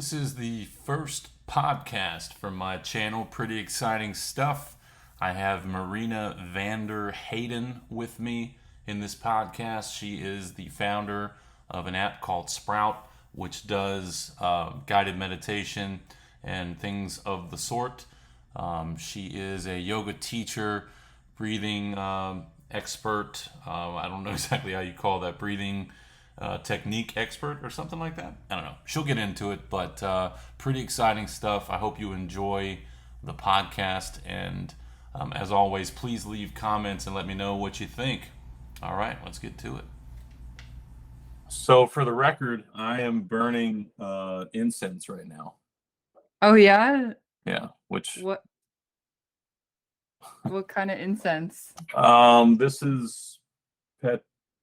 This is the first podcast from my channel. Pretty exciting stuff. I have Marina, Vander, Heyden with me in this podcast. She is the founder of an app called Sprowt, which does guided meditation and things of the sort. She is a yoga teacher, breathing expert. I don't know exactly how you call that, breathing technique expert or something like that. I don't know. She'll get into it, but pretty exciting stuff. I hope you enjoy the podcast. And as always, please leave comments and let me know what you think. All right, let's get to it. So, for the record, I am burning incense right now. Oh yeah? Yeah, which What kind of incense? this is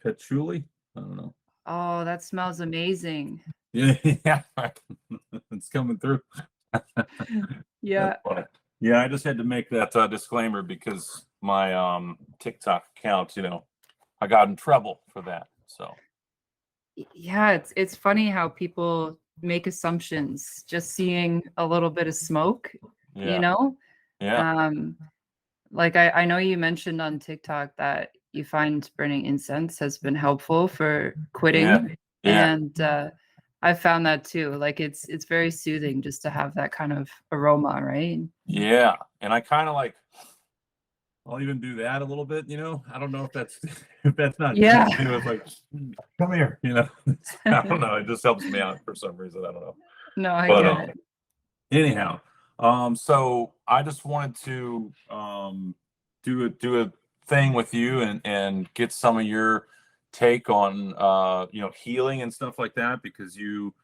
patchouli. I don't know. Oh, that smells amazing. Yeah, yeah, it's coming through. Yeah. That's funny. Yeah, I just had to make that disclaimer because my TikTok account, I got in trouble for that. So Yeah, it's funny how people make assumptions just seeing a little bit of smoke, yeah, you know? yeah, Like I know you mentioned on TikTok that you find burning incense has been helpful for yeah, quitting. yeah, And I found that too. Like it's very soothing just to have that kind of aroma, right? yeah. And I kind of like, I'll even do that a little bit. I don't know if that's if that's not good. Yeah. It's like, come here. I don't know. It just helps me out for some reason. I don't know. No, I But get it. anyhow, so I just wanted to do a thing with you and get some of your take on healing and stuff like that, because you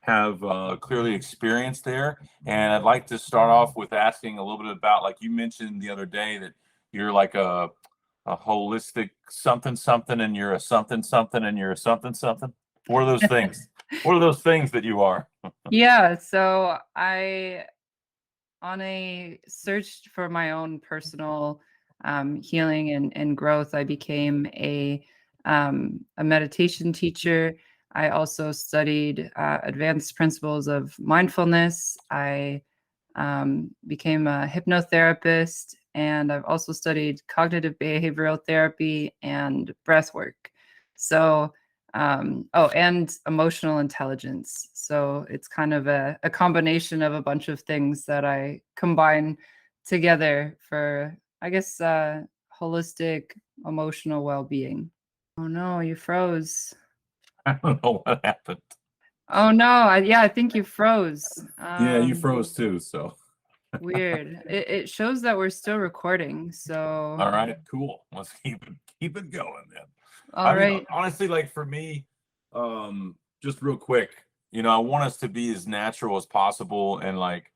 have clearly experience there. And I'd like to start off with asking a little bit about, like you mentioned the other day, that you're like a holistic something something, and you're a something something, and you're a something something. What are those things? What are those things that you are? Yeah, so on a search for my own personal healing and growth, I became a meditation teacher. I also studied advanced principles of mindfulness. I became a hypnotherapist, and I've also studied cognitive behavioral therapy and breath work. So, and emotional intelligence. So it's kind of a combination of a bunch of things that I combine together for, I guess, holistic emotional well-being. Oh no, you froze. I don't know what happened. Oh no, I think you froze. Yeah, you froze too. So, Weird. It shows that we're still recording, so all right, cool. Let's keep it going then. all I mean, right. honestly, like for me, just real quick, I want us to be as natural as possible, and like,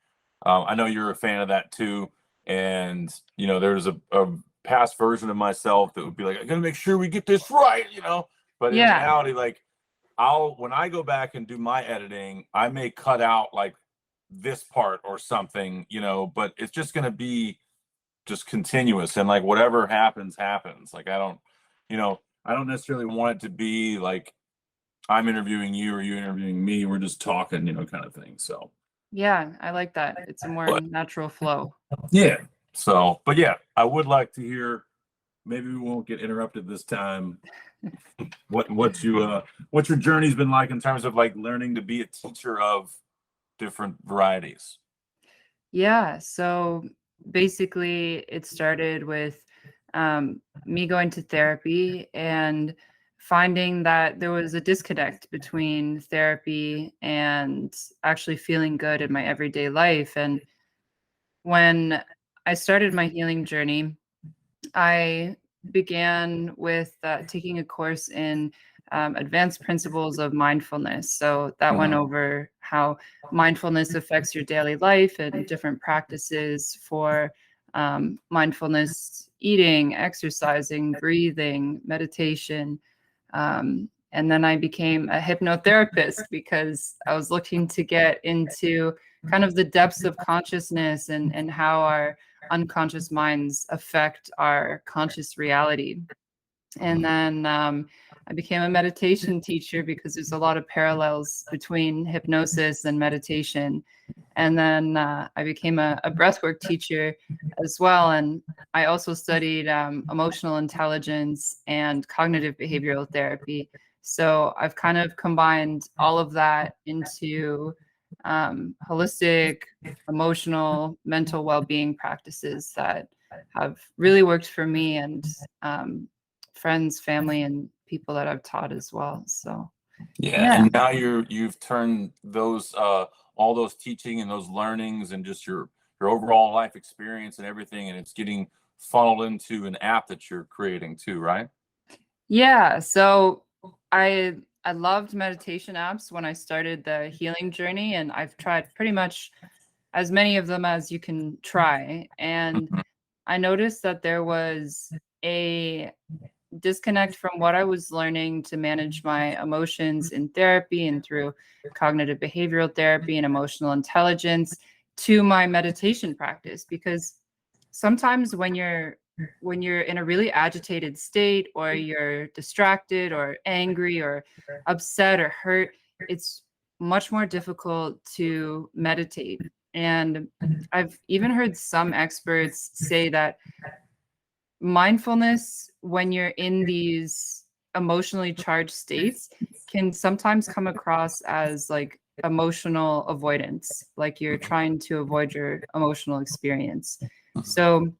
I know you're a fan of that too. And there's a past version of myself that would be like, I gotta make sure we get this right. But in Yeah. reality, like, when I go back and do my editing, I may cut out like this part or something, but it's just going to be just continuous, and like whatever happens like I don't necessarily want it to be like I'm interviewing you or you interviewing me, we're just talking, kind of thing. So Yeah, I like that. It's a more but natural flow. yeah, but yeah, I would like to hear, maybe we won't get interrupted this time, what your journey's been like in terms of like learning to be a teacher of different varieties. Yeah, so basically it started with me going to therapy and finding that there was a disconnect between therapy and actually feeling good in my everyday life. And when I started my healing journey, I began with taking a course in advanced principles of mindfulness. So that went over how mindfulness affects your daily life and different practices for mindfulness eating, exercising, breathing, meditation. And then I became a hypnotherapist because I was looking to get into kind of the depths of consciousness and how our unconscious minds affect our conscious reality. And then I became a meditation teacher because there's a lot of parallels between hypnosis and meditation. And then I became a breathwork teacher as well. And I also studied emotional intelligence and cognitive behavioral therapy. So I've kind of combined all of that into holistic, emotional, mental well-being practices that have really worked for me and friends, family, and people that I've taught as well. So Yeah, yeah. and now you've turned those all those teaching and those learnings and just your overall life experience and everything, and it's getting funneled into an app that you're creating too, right? Yeah. So I loved meditation apps when I started the healing journey, and I've tried pretty much as many of them as you can try. And Mhm. I noticed that there was a disconnect from what I was learning to manage my emotions in therapy and through cognitive behavioral therapy and emotional intelligence to my meditation practice, because sometimes when you're in a really agitated state, or you're distracted or angry or upset or hurt, it's much more difficult to meditate. And I've even heard some experts say that mindfulness, when you're in these emotionally charged states, can sometimes come across as like emotional avoidance, like you're trying to avoid your emotional experience. So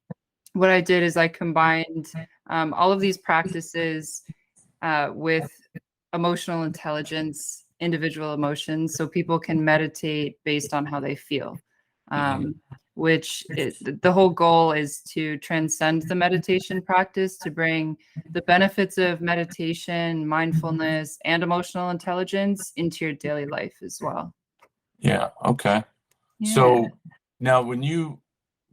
what I did is I combined all of these practices with emotional intelligence, individual emotions, so people can meditate based on how they feel. Mhm. Um, the whole goal is to transcend the meditation practice to bring the benefits of meditation, mindfulness, and emotional intelligence into your daily life as well. Yeah, okay. Yeah. So now when you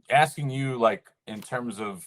asking you like in terms of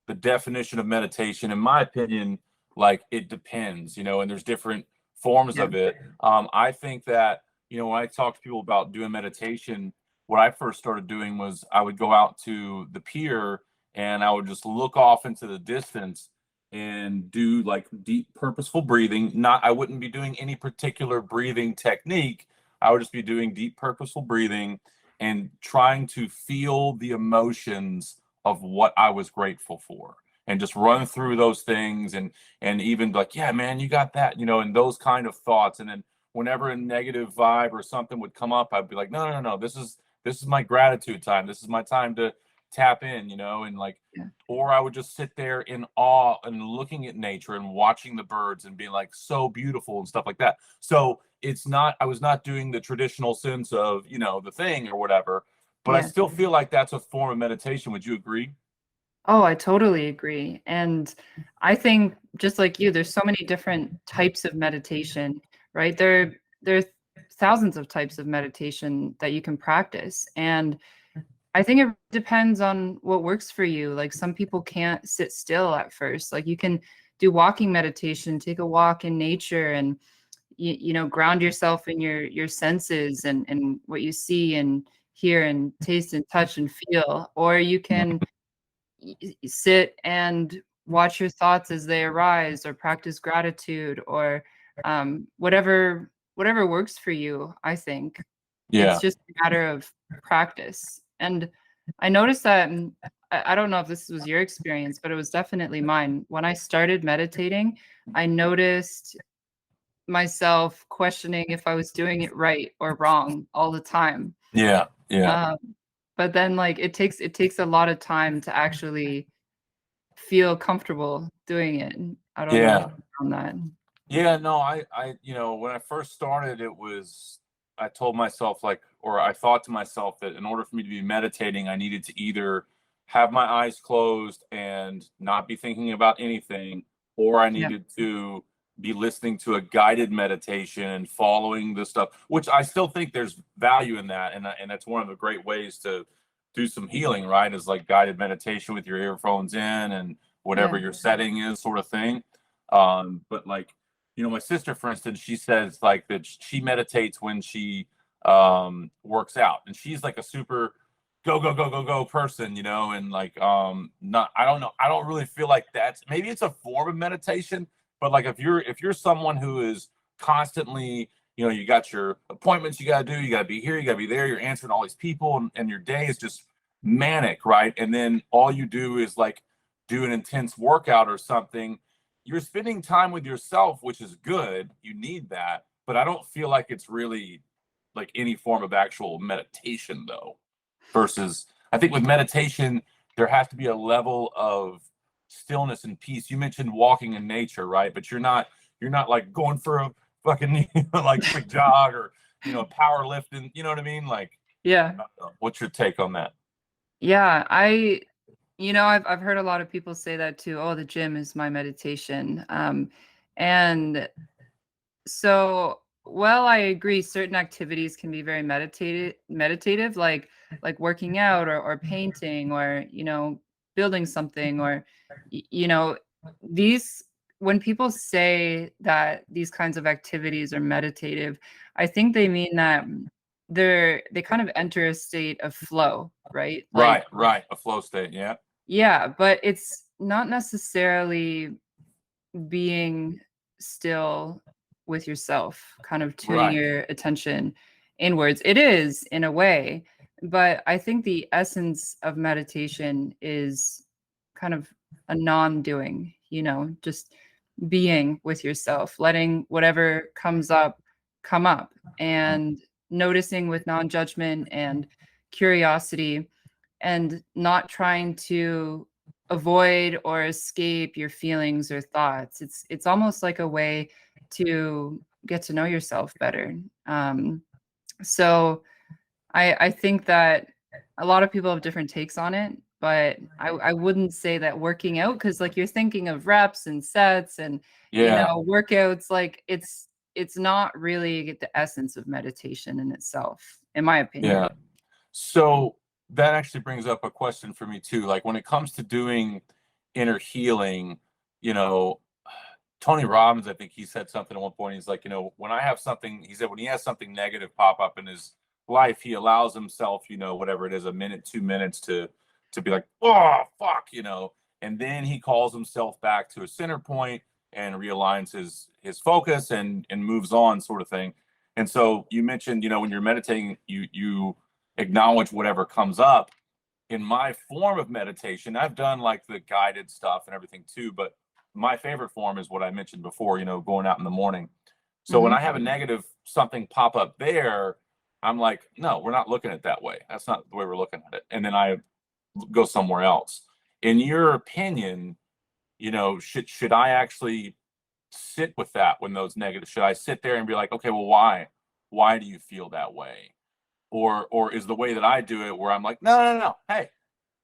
the definition of meditation, in my opinion, like it depends, and there's different forms Yeah. of it. I think that, when I talk to people about doing meditation, what I first started doing was I would go out to the pier and I would just look off into the distance and do like deep purposeful breathing. Not I wouldn't be doing any particular breathing technique. I would just be doing deep purposeful breathing and trying to feel the emotions of what I was grateful for and just run through those things and even like, yeah, man, you got that, and those kind of thoughts. And then whenever a negative vibe or something would come up, I'd be like, no, no, no, no, this is my gratitude time. This is my time to tap in, and like, Yeah. or I would just sit there in awe and looking at nature and watching the birds and being like so beautiful and stuff like that. So it's not, I was not doing the traditional sense of, the thing or whatever, but I Yeah. still feel like that's a form of meditation. Would you agree? Oh, I totally agree. And I think just like you, there's so many different types of meditation, right? There are thousands of types of meditation that you can practice. And I think it depends on what works for you. Like some people can't sit still at first. Like you can do walking meditation, take a walk in nature, and ground yourself in your senses and what you see and hear and taste and touch and feel. Or you can sit and watch your thoughts as they arise, or practice gratitude, or whatever works for you. I think it's Yeah. just a matter of practice. And I noticed that, I don't know if this was your experience, but it was definitely mine. When I started meditating, I noticed myself questioning if I was doing it right or wrong all the time. Yeah. Yeah. Um, but then like it takes a lot of time to actually feel comfortable doing it. I don't know if Yeah. you found that. Yeah, no, when I first started, I told myself like, or I thought to myself that in order for me to be meditating, I needed to either have my eyes closed and not be thinking about anything, or I Yeah. needed to be listening to a guided meditation and following the stuff, which I still think there's value in that. And that's one of the great ways to do some healing, right? Is like guided meditation with your earphones in and whatever Yeah. your setting is, sort of thing. But like, my sister, for instance, she says like that she meditates when she works out, and she's like a super go go go go go person, and like not I don't know, I don't really feel like that's maybe it's a form of meditation, But like if you're someone who is constantly, you know, you got your appointments you got to do, you got to be here, you got to be there, you're answering all these people, and your day is just manic, right? And then all you do is like do an intense workout or something. You're spending time with yourself, which is good. You need that, but I don't feel like it's really like any form of actual meditation though. Versus, I think with meditation, there has to be a level of stillness and peace. You mentioned walking in nature, right? But you're not like going for a fucking like quick jog or power lifting. You know what I mean? Like, Yeah. what's your take on that? Yeah, I've heard a lot of people say that too. Oh, the gym is my meditation. And so, well, I agree. Certain activities can be very meditative, like working out or painting or building something or y- you know these when people say that these kinds of activities are meditative, I think they mean that they kind of enter a state of flow, right? Like, Right. A flow state. Yeah. yeah, but it's not necessarily being still with yourself, kind of tuning Right. your attention inwards. It is in a way, but I think the essence of meditation is kind of a non-doing, just being with yourself, letting whatever comes up come up, and noticing with non-judgment and curiosity, and not trying to avoid or escape your feelings or thoughts. It's almost like a way to get to know yourself better. So I think that a lot of people have different takes on it, but I wouldn't say that working out, because like you're thinking of reps and sets and Yeah. workouts, like it's not really the essence of meditation in itself, in my opinion. Yeah. So that actually brings up a question for me too. Like when it comes to doing inner healing, you know, Tony Robbins, I think he said something at one point. He's like, when I have something, he said, when he has something negative pop up in his life, he allows himself, whatever it is, a minute, 2 minutes to be like, oh fuck, and then he calls himself back to a center point and realigns his focus and moves on, sort of thing. And so you mentioned, when you're meditating, you acknowledge whatever comes up. In my form of meditation, I've done like the guided stuff and everything too, but my favorite form is what I mentioned before, going out in the morning. So when Hmm. I have a negative something pop up there, I'm like, no, we're not looking at it that way. That's not the way we're looking at it. And then I go somewhere else. In your opinion, should I actually sit with that when those negatives? Should I sit there and be like, okay, well, why? Why do you feel that way? Or is the way that I do it where I'm like, no, hey,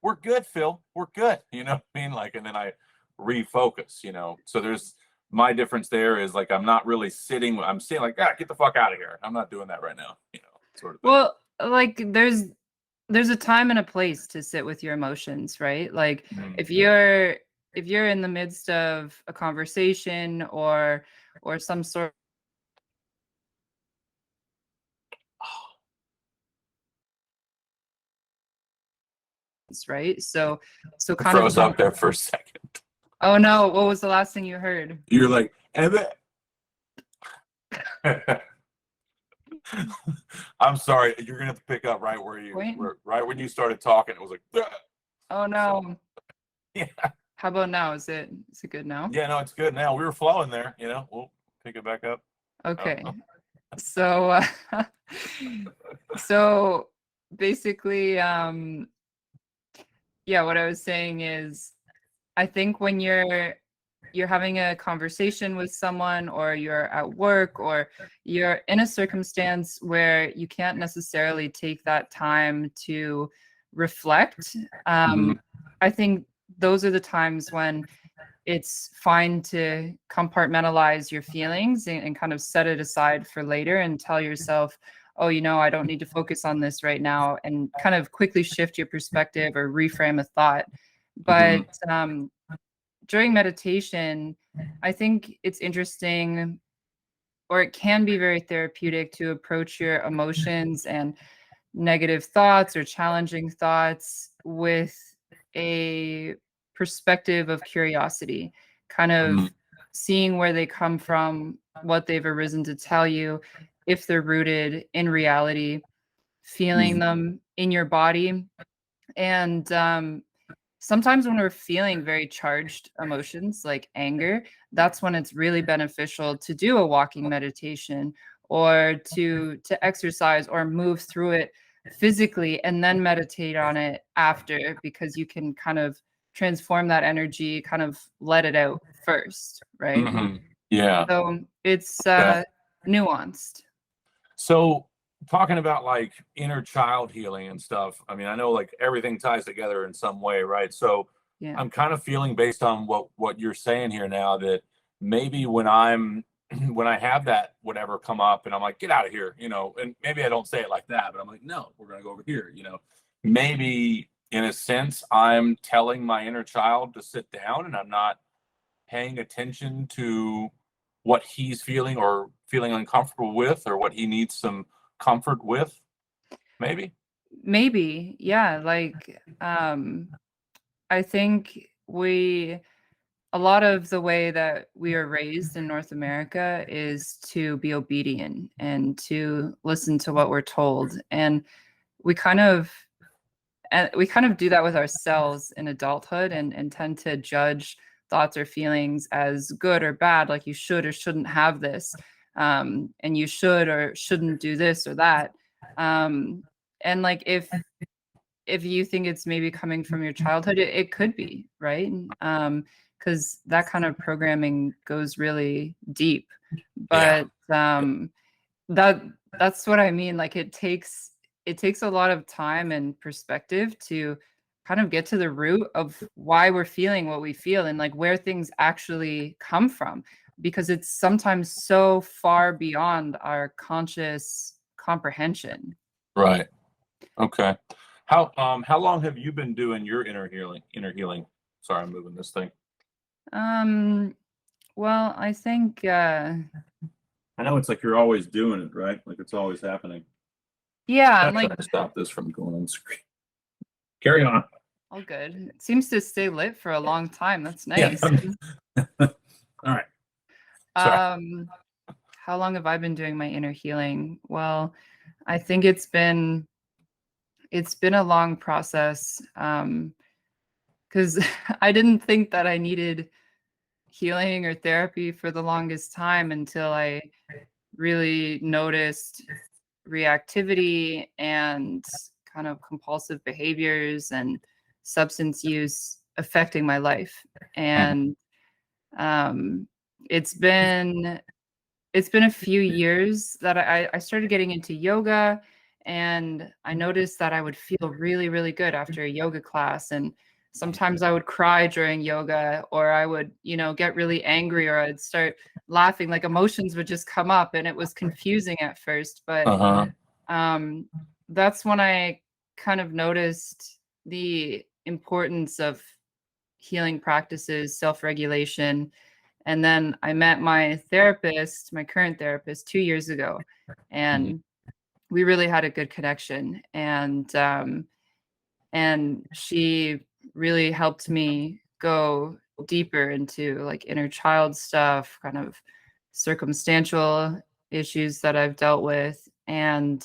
we're good, Phil. We're good. You know what I mean? Like, and then I refocus, So there's my difference there is like I'm not really sitting, I'm saying like, get the fuck out of here. I'm not doing that right now, sort of thing. Well, like there's a time and a place to sit with your emotions, right? Like Mm. if you're in the midst of a conversation or some sort, right? So It kind of froze up there for a second. oh no, what was the last thing you heard? You're like, and then I'm sorry, you're gonna have to pick up right Point? right when you started talking. It was like, Oh so, no. yeah, How about now? Is it good now? yeah, no, it's good now. We were flowing there, We'll pick it back up. Okay. So so basically, yeah, what I was saying is I think when you're having a conversation with someone, or you're at work, or you're in a circumstance where you can't necessarily take that time to reflect, Mhm. I think those are the times when it's fine to compartmentalize your feelings and kind of set it aside for later and tell yourself, oh, I don't need to focus on this right now, and kind of quickly shift your perspective or reframe a thought. But Mhm. during meditation, I think it's interesting, or it can be very therapeutic, to approach your emotions and negative thoughts or challenging thoughts with a perspective of curiosity, kind of Mhm. seeing where they come from, what they've arisen to tell you, if they're rooted in reality, feeling Mhm. them in your body. And sometimes when we're feeling very charged emotions like anger, that's when it's really beneficial to do a walking meditation or to exercise or move through it physically and then meditate on it after, because you can kind of transform that energy, kind of let it out first, right? Yeah. So it's Okay. nuanced. So talking about like inner child healing and stuff, I mean, I know like everything ties together in some way, right? So Yeah. I'm kind of feeling based on what you're saying here now that maybe when I'm when I have that whatever come up and I'm like, get out of here, and maybe I don't say it like that, but I'm like, no, we're gonna go over here. Maybe in a sense I'm telling my inner child to sit down and I'm not paying attention to what he's feeling or feeling uncomfortable with or what he needs some comfort with, maybe. Maybe, yeah. Like, I think a lot of the way that we are raised in North America is to be obedient and to listen to what we're told. And we kind of we kind of do that with ourselves in adulthood, and tend to judge thoughts or feelings as good or bad, like you should or shouldn't have this, and you should or shouldn't do this or that. Um, and like if you think it's maybe coming from your childhood, it could be, right? Because that kind of programming goes really deep. Yeah. But that that's what I mean. Like it takes a lot of time and perspective to kind of get to the root of why we're feeling what we feel and like where things actually come from, because it's sometimes so far beyond our conscious comprehension. Right. Okay. How long have you been doing your inner healing? Sorry, I'm moving this thing. Um, well, I think I know it's like you're always doing it, right? Like it's always happening. yeah, I'm and like trying to stop this from going on screen. Carry on. all good. It seems to stay lit for a long time. That's Yeah. nice. All right. Sorry. Um, how long have I been doing my inner healing? Well, I think it's been a long process. Because I didn't think that I needed healing or therapy for the longest time until I really noticed reactivity and kind of compulsive behaviors and substance use affecting my life. Mhm. And um, it's been it's been a few years that I started getting into yoga, and I noticed that I would feel really, really good after a yoga class. And sometimes I would cry during yoga, or I would, get really angry, or I'd start laughing, like emotions would just come up, and it was confusing at first. But Uh-huh. um, that's when I kind of noticed the importance of healing practices, self-regulation. And then I met my therapist, my current therapist, 2 years ago, Mhm. and we really had a good connection. And she really helped me go deeper into like inner child stuff, kind of circumstantial issues that I've dealt with. And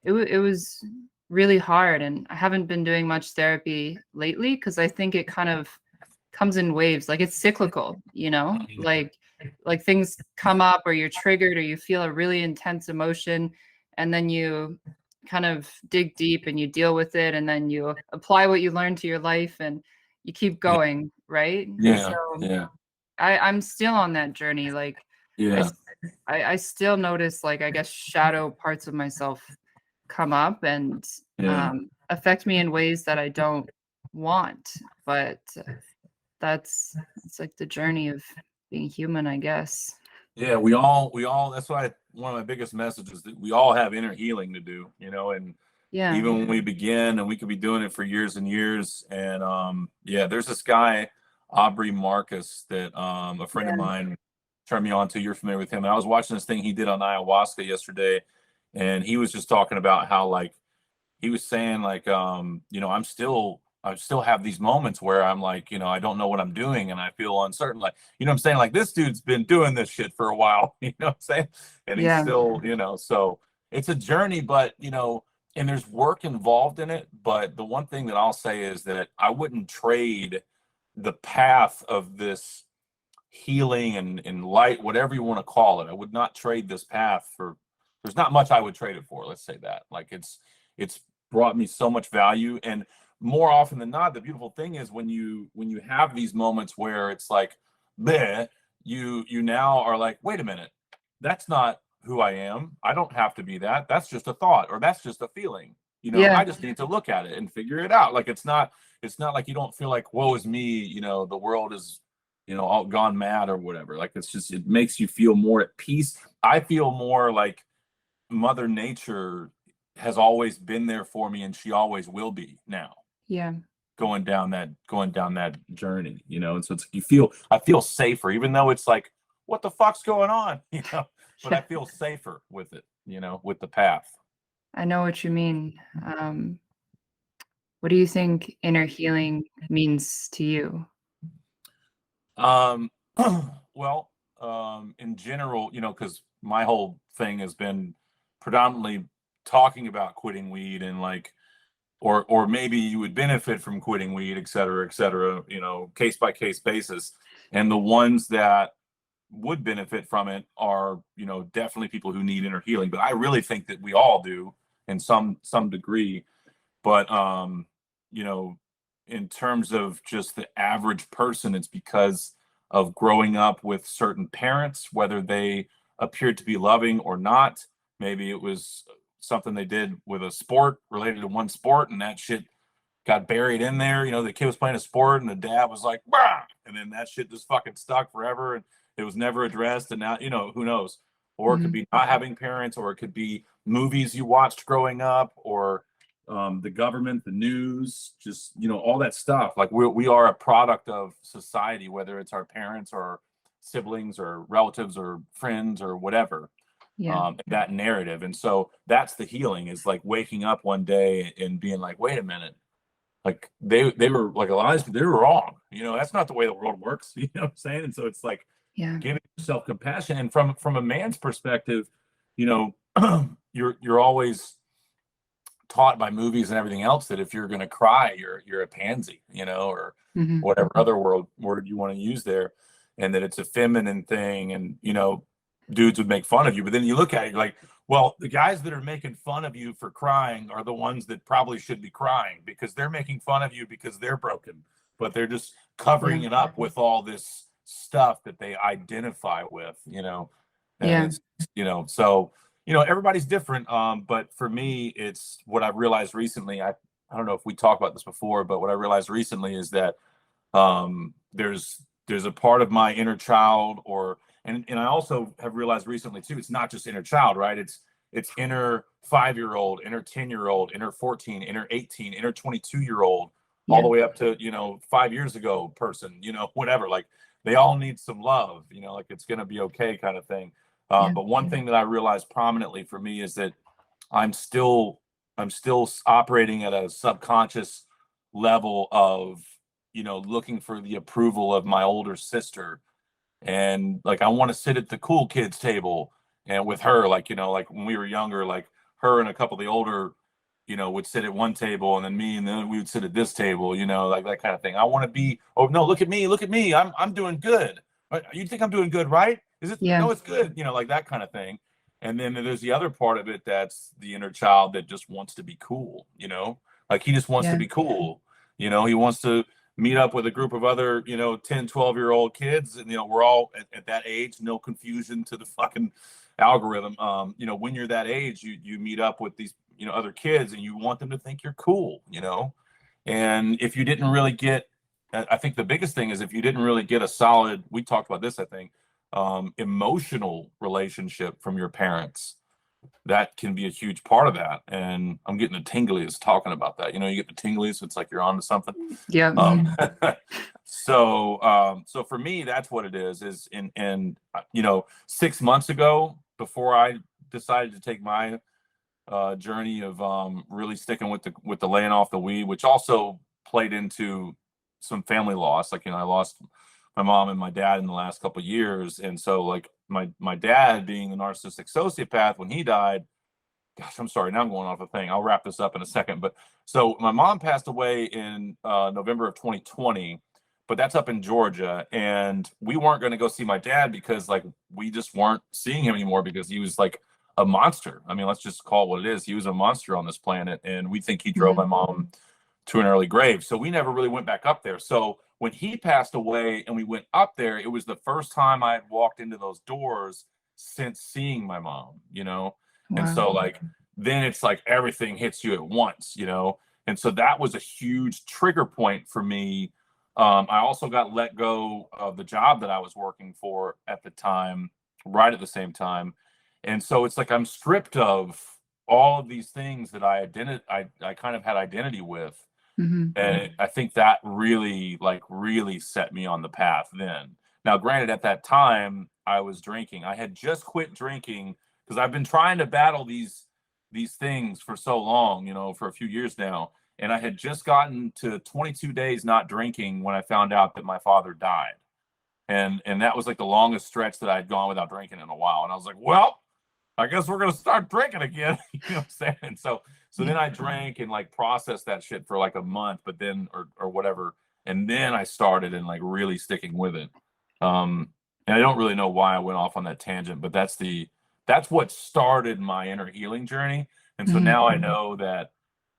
it was really hard, and I haven't been doing much therapy lately because I think it kind of comes in waves, like it's cyclical, like things come up, or you're triggered, or you feel a really intense emotion, and then you kind of dig deep and you deal with it, and then you apply what you learned to your life, and you keep Yeah. going, right? So Yeah. Yeah. I'm still on that journey. Like I, Yeah. s- I still notice, like, I guess, shadow parts of myself come up and Yeah. affect me in ways that I don't want. But it's like the journey of being human, I guess. Yeah, we all that's why one of my biggest messages that we all have inner healing to do, and Yeah. even when we begin and we could be doing it for years and years. And yeah, there's this guy, Aubrey Marcus, that a friend of Yeah. mine turned me on to. You're familiar with him. And I was watching this thing he did on ayahuasca yesterday, and he was just talking about how like he was saying like I'm still I still have these moments where I'm like, I don't know what I'm doing and I feel uncertain. Like, what I'm saying? Like, this dude's been doing this shit for a while, you know what I'm saying? And he's Yeah. still, so it's a journey, but, and there's work involved in it. But the one thing that I'll say is that I wouldn't trade the path of this healing and light, whatever you want to call it. I would not trade this path for, there's not much I would trade it for. Let's say that. Like, it's brought me so much value. And more often than not, the beautiful thing is when you have these moments where it's like, bleh, you now are like, wait a minute, that's not who I am. I don't have to be that. That's just a thought, or that's just a feeling. Yeah. I just need to look at it and figure it out. Like, it's not like you don't feel like, woe is me, the world is, all gone mad or whatever. Like, it's just, it makes you feel more at peace. I feel more like Mother Nature has always been there for me, and she always will be now, Yeah. going down that journey, and so I feel safer, even though it's like, what the fuck's going on, but I feel safer with it, with the path. I know what you mean. What do you think inner healing means to you? Um, well, in general, because my whole thing has been predominantly talking about quitting weed and like, or maybe you would benefit from quitting weed, et cetera, case by case basis. And the ones that would benefit from it are, definitely people who need inner healing. But I really think that we all do in some degree. But you know, in terms of just the average person, it's because of growing up with certain parents, whether they appeared to be loving or not. Maybe it was something they did with a sport, related to one sport, and that shit got buried in there. The kid was playing a sport and the dad was like, bah! And then that shit just fucking stuck forever and it was never addressed. And now, who knows? Or it could Mhm. be not having parents, or it could be movies you watched growing up, or the government, the news, just, all that stuff. Like, we are a product of society, whether it's our parents or siblings or relatives or friends or whatever. Yeah. That narrative. And so that's the healing, is like waking up one day and being like, wait a minute, like they were like, a lot of people, they were wrong. That's not the way the world works. You know what I'm saying? And so it's like Yeah. giving yourself compassion. And from a man's perspective, you know, you're always taught by movies and everything else that if you're going to cry, you're a pansy, or Mhm. whatever other word you want to use there, and that it's a feminine thing, and dudes would make fun of you. But then you look at it, you're like, well, the guys that are making fun of you for crying are the ones that probably should be crying, because they're making fun of you because they're broken, but they're just covering Yeah. it up with all this stuff that they identify with, and Yeah. it's, so everybody's different. But for me, it's what I've realized recently. I don't know if we talked about this before, but what I realized recently is that there's a part of my inner child, and I also have realized recently too, it's not just inner child, right? It's inner 5-year-old, inner 10-year-old, inner 14, inner 18, inner 22-year-old, all the Yeah. way up to 5 years ago person, whatever. Like, they all need some love, like, it's gonna be okay, kind of thing. Yeah. But one thing that I realized prominently for me is that I'm still operating at a subconscious level of looking for the approval of my older sister, and like, I want to sit at the cool kids table and with her, like, like when we were younger, like her and a couple of the older would sit at one table, and then me, and then we would sit at this table, like that kind of thing. I want to be, oh no, look at me, I'm doing good. You think I'm doing good, right? Is it? Yeah. No, it's good, like that kind of thing. And then there's the other part of it, that's the inner child that just wants to be cool, like, he just wants to Yeah. be cool. He wants to meet up with a group of other 10, 12-year-old kids, and we're all at that age. No confusion to the fucking algorithm. When you're that age, you meet up with these other kids, and you want them to think you're cool. And if you didn't really get, I think the biggest thing is, if you didn't really get a solid, we talked about this, I think, emotional relationship from your parents, that can be a huge part of that. And I'm getting the tinglies talking about that. You get the tinglies, it's like you're onto something. Yeah. um so for me, that's what it is in 6 months ago, before I decided to take my journey of really sticking with the laying off the weed, which also played into some family loss. Like, I lost my mom and my dad in the last couple of years. And so like my dad being a narcissistic sociopath, when he died, gosh, I'm sorry, now I'm going off a thing. I'll wrap this up in a second. But so my mom passed away in November of 2020, but that's up in Georgia. And we weren't going to go see my dad because like we just weren't seeing him anymore because he was like a monster. I mean, let's just call it what it is. He was a monster on this planet. And we think he drove my mom to an early grave. So we never really went back up there. So when he passed away and we went up there, it was the first time I had walked into those doors since seeing my mom, Wow. And so like then it's like everything hits you at once, And so that was a huge trigger point for me. I also got let go of the job that I was working for at the time, right at the same time. And so it's like I'm stripped of all of these things that I kind of had identity with. And I think that really set me on the path then. Now, granted, at that time I was drinking. I had just quit drinking because I've been trying to battle these things for so long, for a few years now. And I had just gotten to 22 days not drinking when I found out that my father died. And that was like the longest stretch that I'd gone without drinking in a while. And I was like, well, I guess we're going to start drinking again. You know what I'm saying? So then I drank and like processed that shit for like a month, but then, or whatever. And then I started and like really sticking with it. And I don't really know why I went off on that tangent, but that's what started my inner healing journey. And so now I know that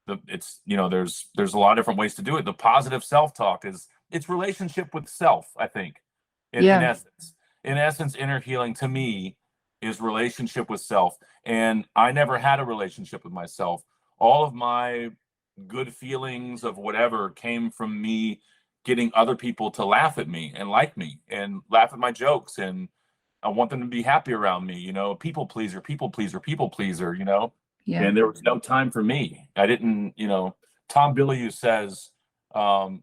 there's a lot of different ways to do it. The positive self-talk it's relationship with self, I think. In essence, inner healing to me is relationship with self. And I never had a relationship with myself. All of my good feelings of whatever came from me getting other people to laugh at me and like me and laugh at my jokes. And I want them to be happy around me, people pleaser. Yeah. And there was no time for me. I didn't, Tom Bilyeu says,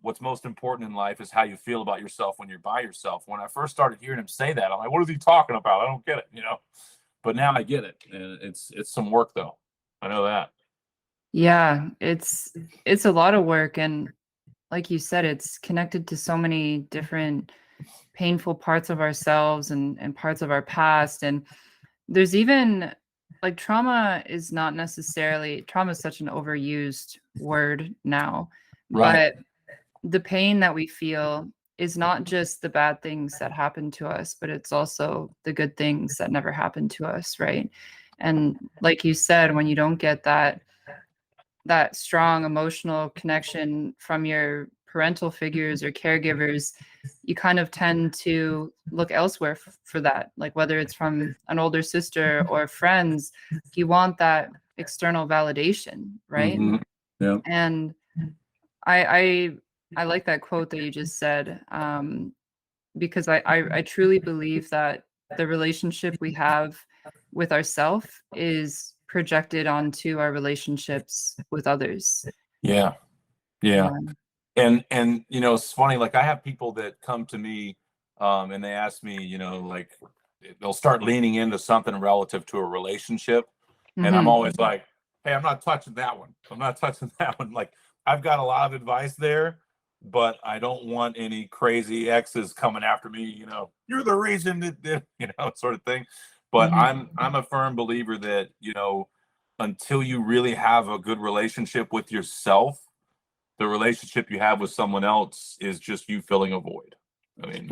what's most important in life is how you feel about yourself when you're by yourself. When I first started hearing him say that, I'm like, what is he talking about? I don't get it, but now I get it. And it's some work though. I know that. Yeah, it's a lot of work, and like you said, it's connected to so many different painful parts of ourselves and parts of our past. And there's even like trauma is such an overused word now. Right. But the pain that we feel is not just the bad things that happen to us, but it's also the good things that never happened to us, right? And like you said, when you don't get that strong emotional connection from your parental figures or caregivers, you kind of tend to look elsewhere for that, like whether it's from an older sister or friends. You want that external validation, right? Yeah. And I like that quote that you just said, because I truly believe that the relationship we have with ourselves is projected onto our relationships with others. Yeah. And it's funny, like I have people that come to me and they ask me, like they'll start leaning into something relative to a relationship. And I'm always like, hey, I'm not touching that one. Like I've got a lot of advice there, but I don't want any crazy exes coming after me, you're the reason that sort of thing. But I'm a firm believer that, until you really have a good relationship with yourself, the relationship you have with someone else is just you filling a void. I mean,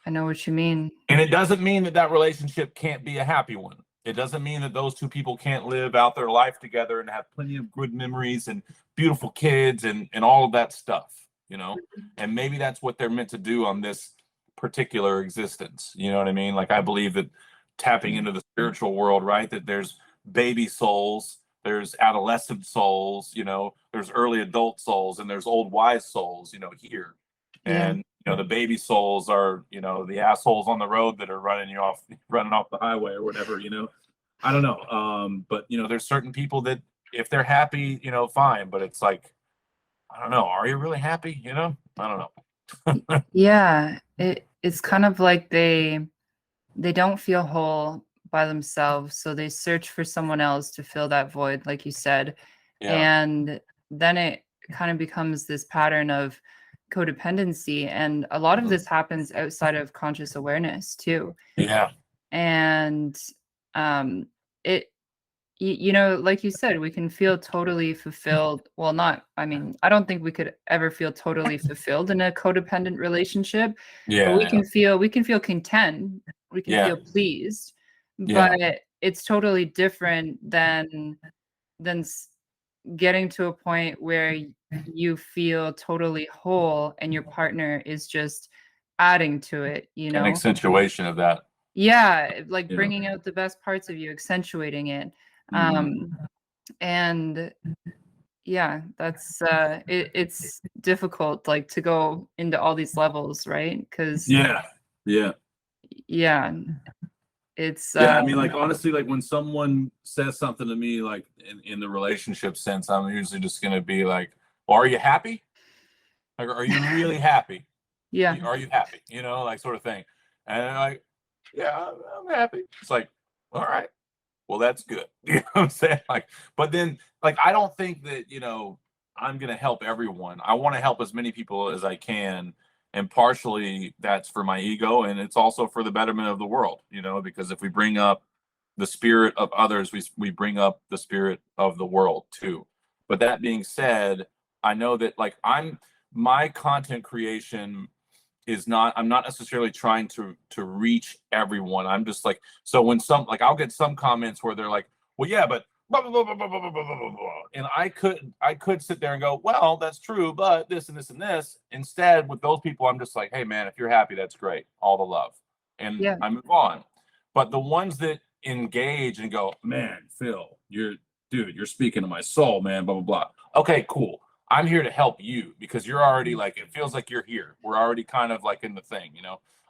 I know what you mean. And it doesn't mean that relationship can't be a happy one. It doesn't mean that those two people can't live out their life together and have plenty of good memories and beautiful kids and all of that stuff, And maybe that's what they're meant to do on this particular existence. You know what I mean? Like I believe that tapping into the spiritual world, right? That there's baby souls, there's adolescent souls, there's early adult souls, and there's old wise souls, here. And the baby souls are, the assholes on the road that are running off the highway or whatever, I don't know. But there's certain people that if they're happy, fine. But it's like, I don't know. Are you really happy? I don't know. Yeah. It's kind of like they don't feel whole by themselves, so they search for someone else to fill that void, like you said. Yeah. And then it kind of becomes this pattern of codependency. And a lot of this happens outside of conscious awareness too. Yeah. And it you know, like you said, we can feel totally fulfilled. Well, not, I mean, I don't think we could ever feel totally fulfilled in a codependent relationship, but Yeah. we can feel content, we can Yeah. feel pleased, Yeah. but it's totally different than getting to a point where you feel totally whole and your partner is just adding to it, you An know? accentuation of that. Yeah, like Yeah. bringing out the best parts of you, accentuating it. Mhm. And yeah, that's it's difficult like to go into all these levels, right? Because Yeah. Yeah. yeah, it's Yeah. I mean, like, honestly, like when someone says something to me, like in the relationship sense, I'm usually just going to be like, well, are you happy? Like, are you really happy? yeah, Are you happy? You know, like, sort of thing. And I'm like, yeah, I'm happy. It's like, all right, well, that's good. You know what I'm saying? Like, but then, like, I don't think that, I'm going to help everyone. I want to help as many people as I can. And partially that's for my ego. And it's also for the betterment of the world, because if we bring up the spirit of others, we bring up the spirit of the world too. But that being said, I know that, like, my content creation is not, I'm not necessarily trying to reach everyone. I'm just like, so when I'll get some comments where they're like, well, yeah, but blah blah blah blah blah blah blah blah blah blah. And I could sit there and go, well, that's true, but this and this and this. Instead, with those people, I'm just like, hey man, if you're happy, that's great. All the love. And yeah, I move on. But the ones that engage and go, man, Phil, you're speaking to my soul, man, blah blah blah. Okay, cool. I'm here to help you because you're already, like, it feels like you're here. We're already kind of like in the thing.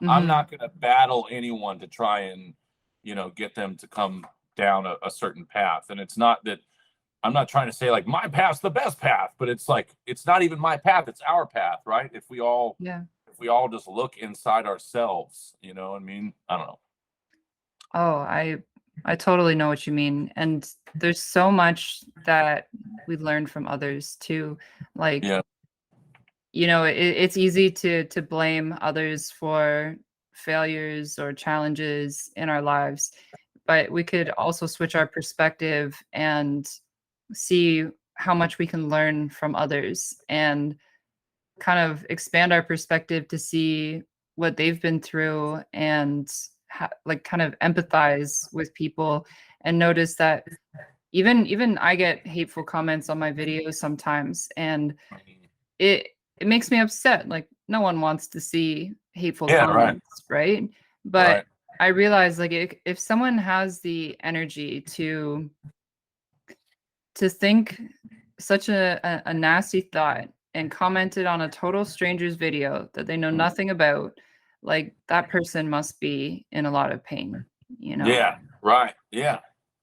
I'm hmm not going to battle anyone to try and, get them to come down a certain path. And it's not that I'm not trying to say like my path's the best path, but it's like, it's not even my path. It's our path, right? yeah. If we all just look inside ourselves, what I mean? I don't know. Oh, I totally know what you mean. And there's so much that we learn from others too. Like, Yeah. it's easy to blame others for failures or challenges in our lives, but we could also switch our perspective and see how much we can learn from others and kind of expand our perspective to see what they've been through and like kind of empathize with people and notice that even I get hateful comments on my videos sometimes, and it it makes me upset. Like, no one wants to see hateful Yeah. Right. comments, right? But Right. I realize, like, if someone has the energy to think such a nasty thought and commented on a total stranger's video that they know nothing about, like, that person must be in a lot of pain, you know? Yeah. Right. Yeah.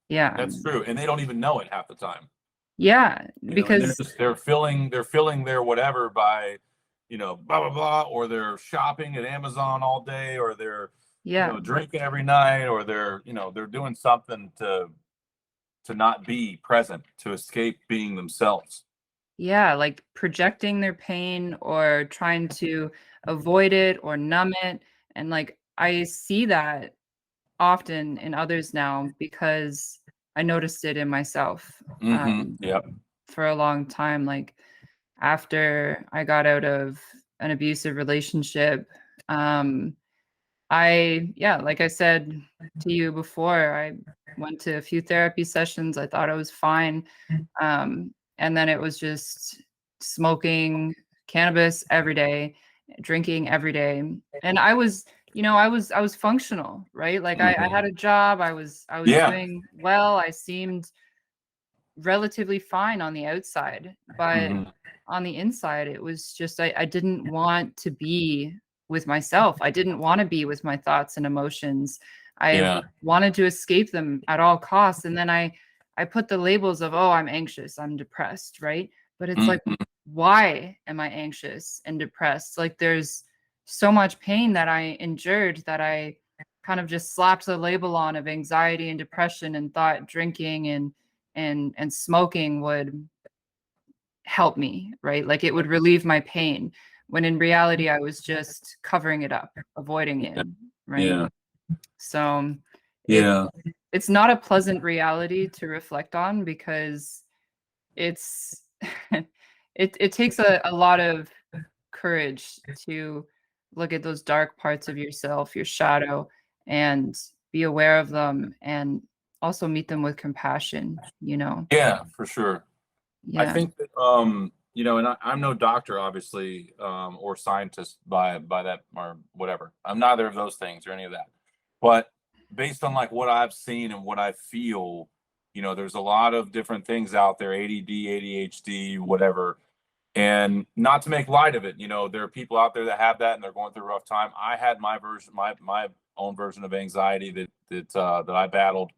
Yeah. That's true. And they don't even know it half the time. Yeah, And they're because just they're filling their whatever by, blah blah blah, or they're shopping at Amazon all day, or they're, yeah. drinking every night, or they're doing something to not be present, to escape being themselves. Yeah, like projecting their pain or trying to avoid it or numb it. And like I see that often in others now because I noticed it in myself Yep. for a long time. Like after I got out of an abusive relationship, um, yeah, like I said to you before, I went to a few therapy sessions. I thought I was fine. And then it was just smoking cannabis every day, drinking every day. And I was functional, right? Like I Hmm. had a job, I was Yeah. doing well, I seemed relatively fine on the outside, but Hmm. on the inside, it was just I didn't want to be with myself. I didn't want to be with my thoughts and emotions. I Yeah. wanted to escape them at all costs. And then I put the labels of, oh, I'm anxious, I'm depressed, right? But it's like, Hmm. why am I anxious and depressed? Like there's so much pain that I endured that I kind of just slapped the label on of anxiety and depression and thought drinking and smoking would help me, right? Like it would relieve my pain, when in reality I was just covering it up, avoiding it, right? Yeah. So it Yeah. it's not a pleasant reality to reflect on, because it's it takes a lot of courage to look at those dark parts of yourself, your shadow, and be aware of them, and also meet them with compassion, you know? Yeah, for sure. I Yeah. think that, and I'm no doctor, obviously, or scientist by that or whatever. I'm neither of those things or any of that. But based on like what I've seen and what I feel, there's a lot of different things out there, ADD, ADHD, whatever. And not to make light of it, there are people out there that have that and they're going through a rough time. I had my version, my own version of anxiety that I battled.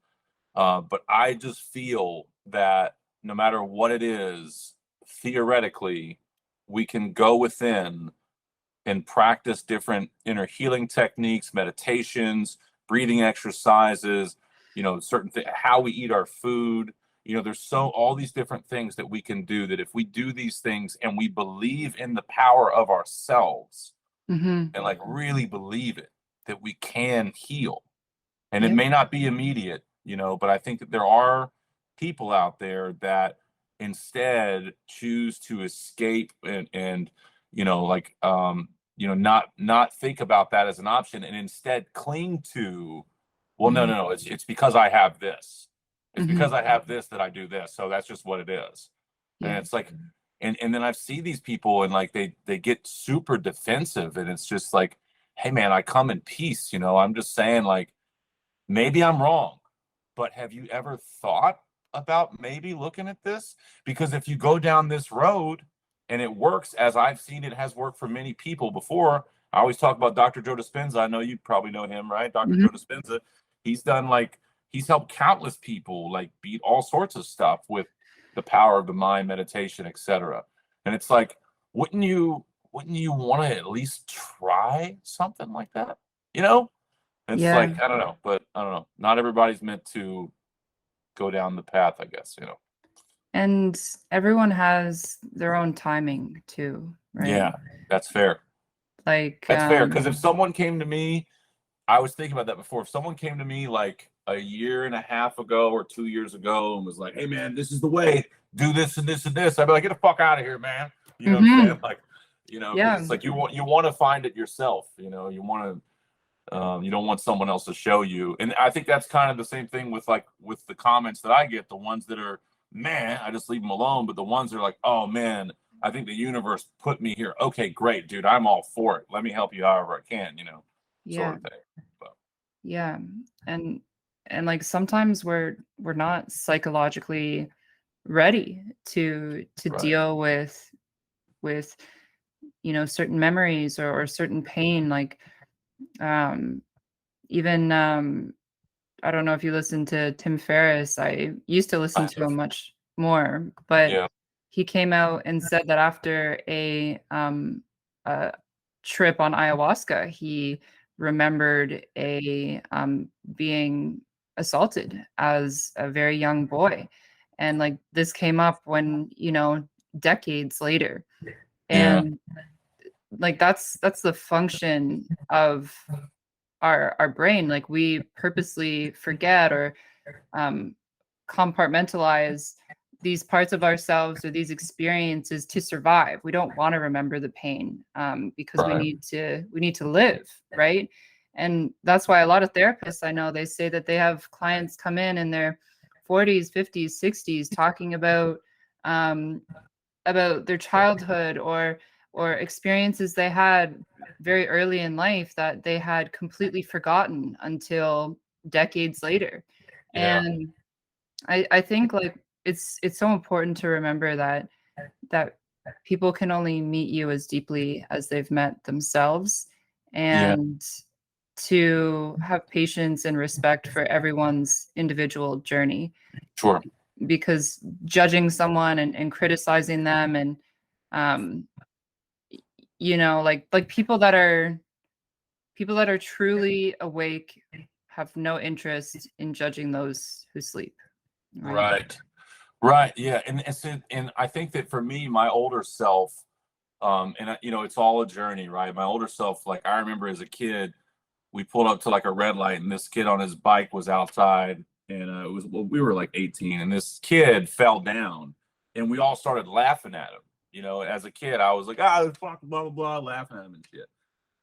But I just feel that no matter what it is, theoretically, we can go within and practice different inner healing techniques, meditations, breathing exercises, certain things, how we eat our food. There's all these different things that we can do, that if we do these things and we believe in the power of ourselves Mm-hmm. and like really believe it, that we can heal. And it Yep. may not be immediate, but I think that there are people out there that instead choose to escape and not think about that as an option, and instead cling to, well, no, Mm-hmm. no, no, it's because I have this. It's Mm-hmm. because I have this that I do this. So that's just what it is. And Yeah. it's like, and then I see these people and like they get super defensive, and it's just like, hey man, I come in peace, I'm just saying, like, maybe I'm wrong, but have you ever thought about maybe looking at this? Because if you go down this road and it works, as I've seen it has worked for many people before, I always talk about Dr. Joe Dispenza. I know you probably know him, right? Dr. Mm-hmm. Joe Dispenza. He's done he's helped countless people like beat all sorts of stuff with the power of the mind, meditation, etc. And it's like, wouldn't you want to at least try something like that? You know? It's Yeah. like, I don't know, but I don't know. Not everybody's meant to go down the path, I guess. And everyone has their own timing too, right? Yeah, that's fair. Like, That's fair. Because if someone came to me, I was thinking about that before. If someone came to me like a year and a half ago or 2 years ago and was like, hey man, this is the way, do this and this and this, I'd be like, get the fuck out of here, man. You know what I'm mm-hmm. saying? Like, because Yeah. it's like you want to find it yourself, you don't want someone else to show you. And I think that's kind of the same thing with the comments that I get, the ones that are, man, I just leave them alone. But the ones that are like, oh man, I think the universe put me here. Okay, great, dude. I'm all for it. Let me help you however I can, sort Yeah. of thing. But, Yeah. And like sometimes we're not psychologically ready to right. deal with certain memories, or certain pain, like um even I don't know if you listen to Tim Ferriss. I used to listen I to have, him much more, but yeah. he came out and said that after a trip on ayahuasca, he remembered being assaulted as a very young boy, and like this came up when decades later, Yeah. and like that's the function of our brain. Like we purposely forget, or um, compartmentalize these parts of ourselves or these experiences to survive. We don't want to remember the pain, because we Right. need to live, right? And that's why a lot of therapists I know, they say that they have clients come in their 40s, 50s, 60s, talking um, about their childhood, or experiences they had very early in life that they had completely forgotten until decades later. Yeah. And I think like it's so important to remember that people can only meet you as deeply as they've met themselves, Yeah. and to have patience and respect for everyone's individual journey, Sure. because judging someone and criticizing them, and um like people that are truly awake have no interest in judging those who sleep, right? Right. Right. Yeah. And I think that for me, my older self, it's all a journey, right? My older self, like I remember as a kid, we pulled up to like a red light, and this kid on his bike was outside, and we were like 18, and this kid fell down, and we all started laughing at him. As a kid, I was like, fuck, blah blah blah, laughing at him and shit.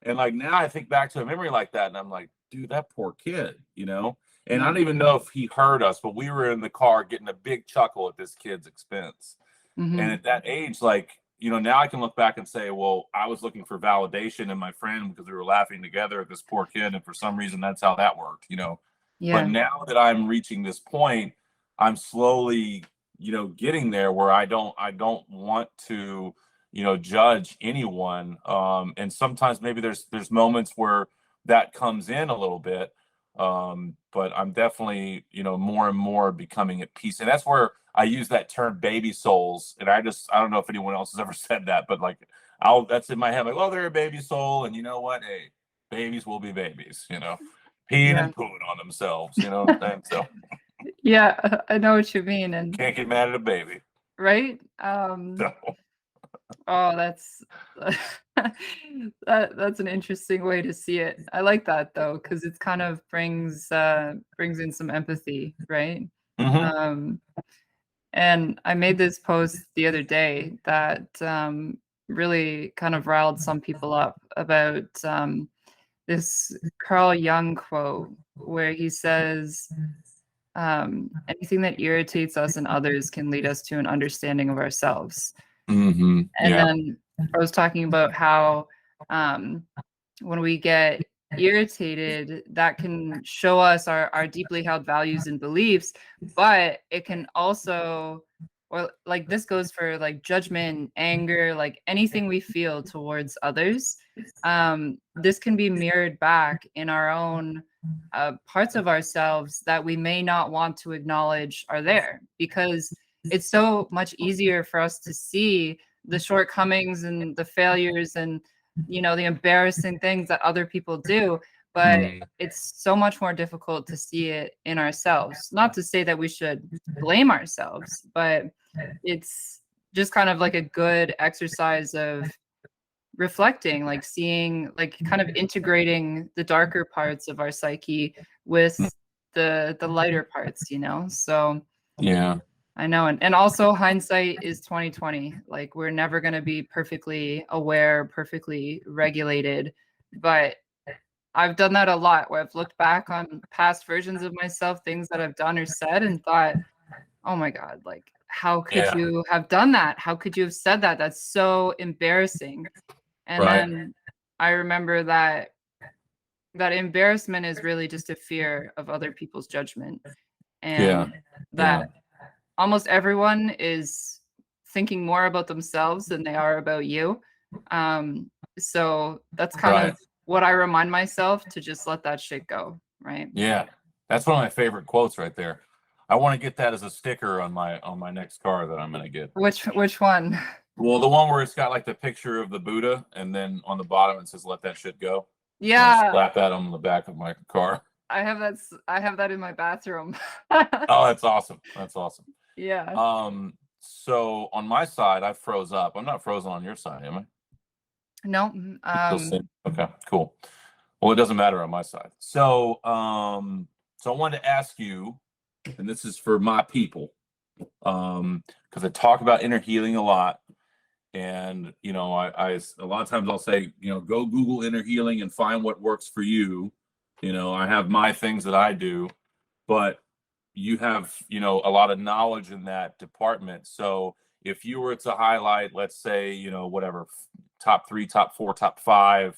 And like now I think back to a memory like that, and I'm like, dude, that poor kid. And I Yeah. don't even know if he heard us, but we were in the car getting a big chuckle at this kid's expense. And Hmm. at that age, like, now I can look back and say, well, I was looking for validation in my friend because we were laughing together at this poor kid. And for some reason, that's how that worked. But Yeah. now that I'm reaching this point, I'm slowly, getting there where I don't want to, judge anyone. And sometimes maybe there's moments where that comes in a little bit. But I'm definitely, more and more becoming at peace. And that's where I use that term baby souls. And I don't know if anyone else has ever said that, but like that's in my head, like, oh, they're a baby soul. And you know what? Hey, babies will be babies, peeing Yeah. and pooing on themselves, and so Yeah, I know what you mean. And can't get mad at a baby. right. So Oh, that's that's an interesting way to see it. I like that though, because it's kind of brings in some empathy, right? mhm. Um, and I made this post the other day that really kind of riled some people up about this Carl Jung quote where he says, anything that irritates us and others can lead us to an understanding of ourselves. And Yeah. then I was talking about how um, when we get irritated, that can show us our deeply held values and beliefs, but it can also, or like this goes for like judgment, anger, like anything we feel towards others. This can be mirrored back in our own parts of ourselves that we may not want to acknowledge are there because it's so much easier for us to see the shortcomings and the failures and the embarrassing things that other people do, but Mm, it's so much more difficult to see it in ourselves. Not to say that we should blame ourselves, but it's just kind of like a good exercise of reflecting, like seeing, like kind of integrating the darker parts of our psyche with the lighter parts. So yeah. I know. And also hindsight is 2020. Like we're never going to be perfectly aware, perfectly regulated. But I've done that a lot where I've looked back on past versions of myself, things that I've done or said and thought, oh my God, like how could Yeah. you have done that? How could you have said that? That's so embarrassing. And Right. then I remember that embarrassment is really just a fear of other people's judgment. Yeah. And Yeah. that almost everyone is thinking more about themselves than they are about you. So that's kind Right. of what I remind myself to just let that shit go, right? Yeah. That's one of my favorite quotes right there. I want to get that as a sticker on my next car that I'm gonna get. Which one? Well, the one where it's got like the picture of the Buddha, and then on the bottom it says "Let that shit go." I want to Yeah, slap that on the back of my car. I have that in my bathroom. Oh, that's awesome. That's awesome. Yeah. So on my side, I froze up. I'm not frozen on your side, am I? No. Still same. Okay, cool. Well, it doesn't matter on my side. So I wanted to ask you, and this is for my people, because I talk about inner healing a lot, and I a lot of times I'll say, go Google inner healing and find what works for you. I have my things that I do, but you have, a lot of knowledge in that department. So if you were to highlight, let's say, whatever, top three, top four, top five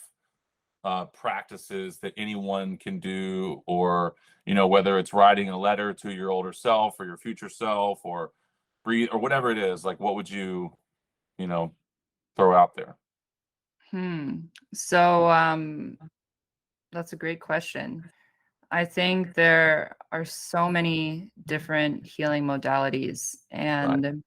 practices that anyone can do, or whether it's writing a letter to your older self or your future self, or breathe, or whatever it is, like what would you know throw out there? So that's a great question. I think there are so many different healing modalities, Right. and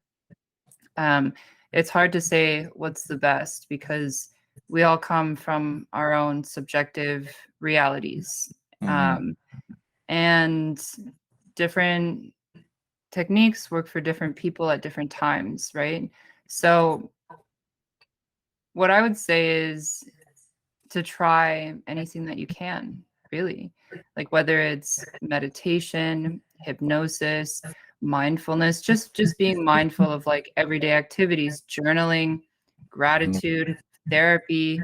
um, it's hard to say what's the best because we all come from our own subjective realities, Hmm. um, and different techniques work for different people at different times, right? So what I would say is to try anything that you can, really. Like whether it's meditation, hypnosis, mindfulness, just being mindful of like everyday activities, journaling, gratitude, therapy,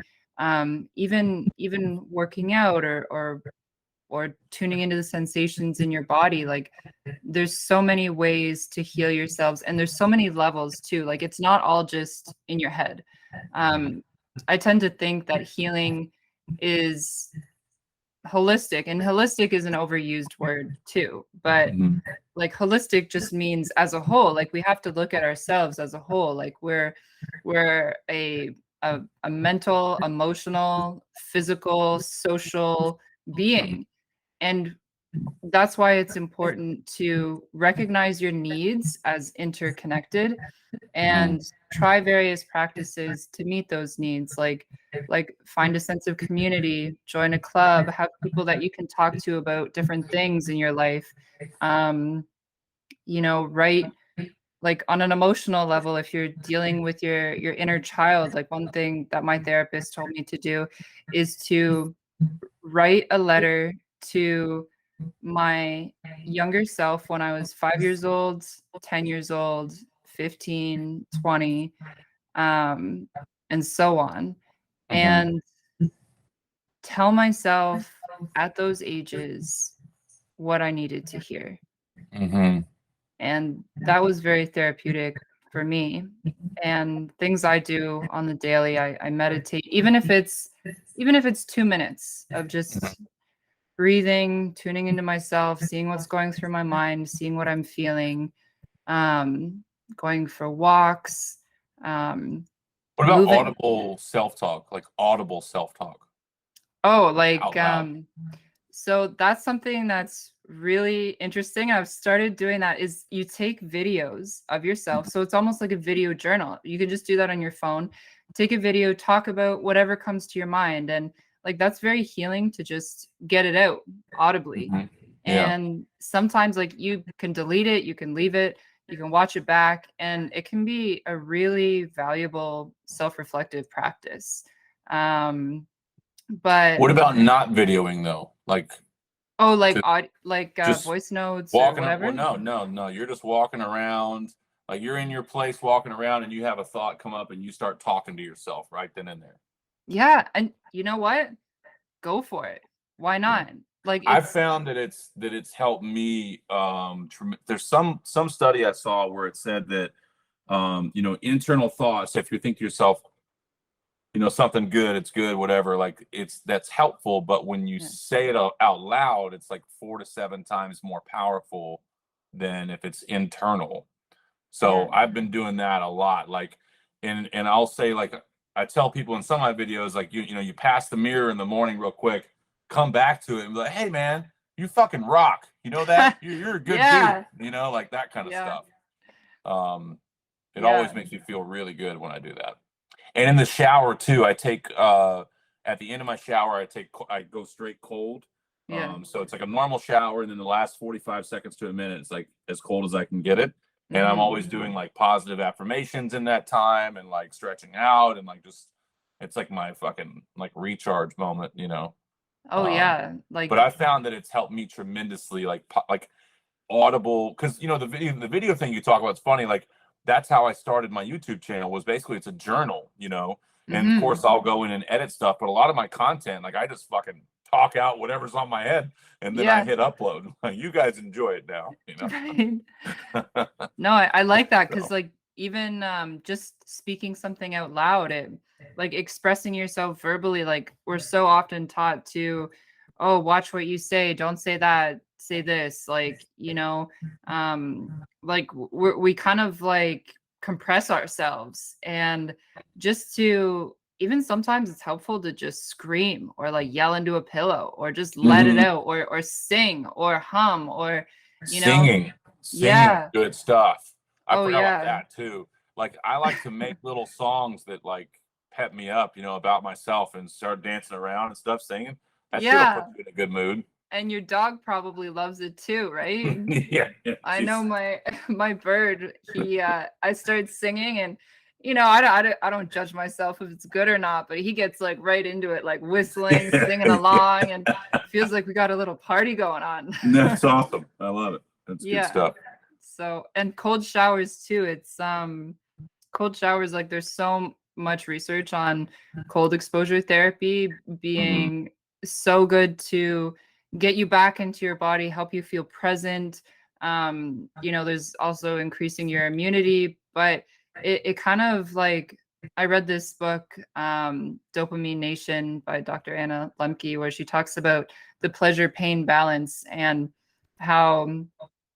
even working out or tuning into the sensations in your body. Like there's so many ways to heal yourselves, and there's so many levels too. Like it's not all just in your head. I tend to think that healing is holistic, and holistic is an overused word too, but like holistic just means as a whole. Like we have to look at ourselves as a whole. Like we're a mental, emotional, physical, social being. And that's why it's important to recognize your needs as interconnected and try various practices to meet those needs, like find a sense of community, join a club, have people that you can talk to about different things in your life. Write, like on an emotional level, if you're dealing with your inner child, like one thing that my therapist told me to do is to write a letter to my younger self when I was 5 years old, 10 years old, 15, 20, and so on. And tell myself at those ages what I needed to hear. And that was very therapeutic for me. And things I do on the daily, I meditate, even if it's 2 minutes of just breathing, tuning into myself, seeing what's going through my mind, seeing what I'm feeling, going for walks. What about audible self-talk? Like audible self-talk? Oh, like so that's something that's really interesting. I've started doing that. Is you take videos of yourself. So it's almost like a video journal. You can just do that on your phone. Take a video, talk about whatever comes to your mind. And like that's very healing to just get it out audibly. And sometimes like you can delete it, you can leave it, you can watch it back, and it can be a really valuable self-reflective practice. But what about not videoing though? Like just voice notes or walking. whatever. Well, no. You're just walking around, like you're in your place walking around, and you have a thought come up, and you start talking to yourself right then and there. Yeah, and you know what? Go for it. Why not? Like I've found that it's helped me. There's some study I saw where it said that internal thoughts. If you think to yourself, something good, it's good, whatever, like that's helpful. But when you say it out loud, it's like 4 to 7 times more powerful than if it's internal. So I've been doing that a lot. Like, and I'll say, like, I tell people in some of my videos, like, you pass the mirror in the morning real quick, come back to it and be like, hey man, you fucking rock. You know that? You're a good dude, like that kind of stuff. It always makes me feel really good when I do that. And in the shower too, I take at the end of my shower, I go straight cold. So it's like a normal shower, and then the last 45 seconds to a minute, it's like as cold as I can get it. And I'm always doing like positive affirmations in that time, and like stretching out, and like just it's like my fucking like recharge moment. But I found that it's helped me tremendously, like audible, because the video thing you talk about is funny. Like that's how I started my YouTube channel, was basically it's a journal, and of course I'll go in and edit stuff, but a lot of my content, like I just fucking talk out whatever's on my head, and then I hit upload. You guys enjoy it now, Right. No, I like that, because like even just speaking something out loud, like expressing yourself verbally, like we're so often taught to, oh, watch what you say, don't say that, say this, like like we kind of like compress ourselves, and just to even sometimes it's helpful to just scream or like yell into a pillow, or just let it out, or sing or hum, or singing good stuff. I forgot about that too. Like I like to make little songs that like pep me up, about myself, and start dancing around and stuff, singing. That shit'll put you in a good mood. And your dog probably loves it too, right? Yeah, yeah. I know my my bird, he I started singing, and I don't judge myself if it's good or not, but he gets like right into it, like whistling, singing Yeah. along, and feels like we got a little party going on. That's awesome. I love it. That's good Yeah. stuff. So, and cold showers too. It's cold showers, like there's so much research on cold exposure therapy Hmm. being so good to get you back into your body, help you feel present. There's also increasing your immunity, but it kind of like, I read this book, Dopamine Nation by Dr. Anna Lemke, where she talks about the pleasure pain balance and how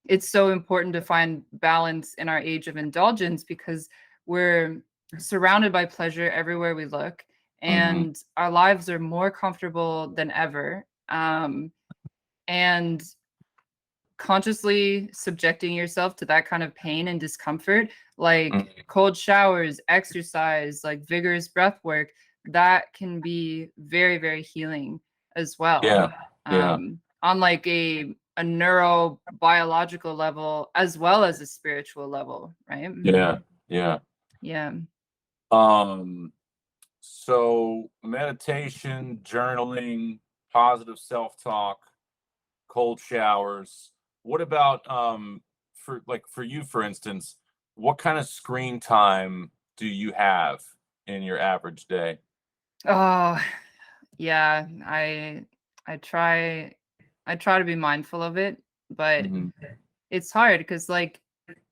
it's so important to find balance in our age of indulgence, because we're surrounded by pleasure everywhere we look, Hmm. and our lives are more comfortable than ever. And consciously subjecting yourself to that kind of pain and discomfort, like cold showers, exercise, like vigorous breath work, that can be very, very healing as well. Yeah, yeah, On like a neurobiological level as well as a spiritual level, right? yeah, yeah. Yeah. Um, so meditation, journaling, positive self-talk, cold showers. What about for you, for instance, what kind of screen time do you have in your average day? Oh, yeah. I try I try to be mindful of it, but Hmm. it's hard because, like,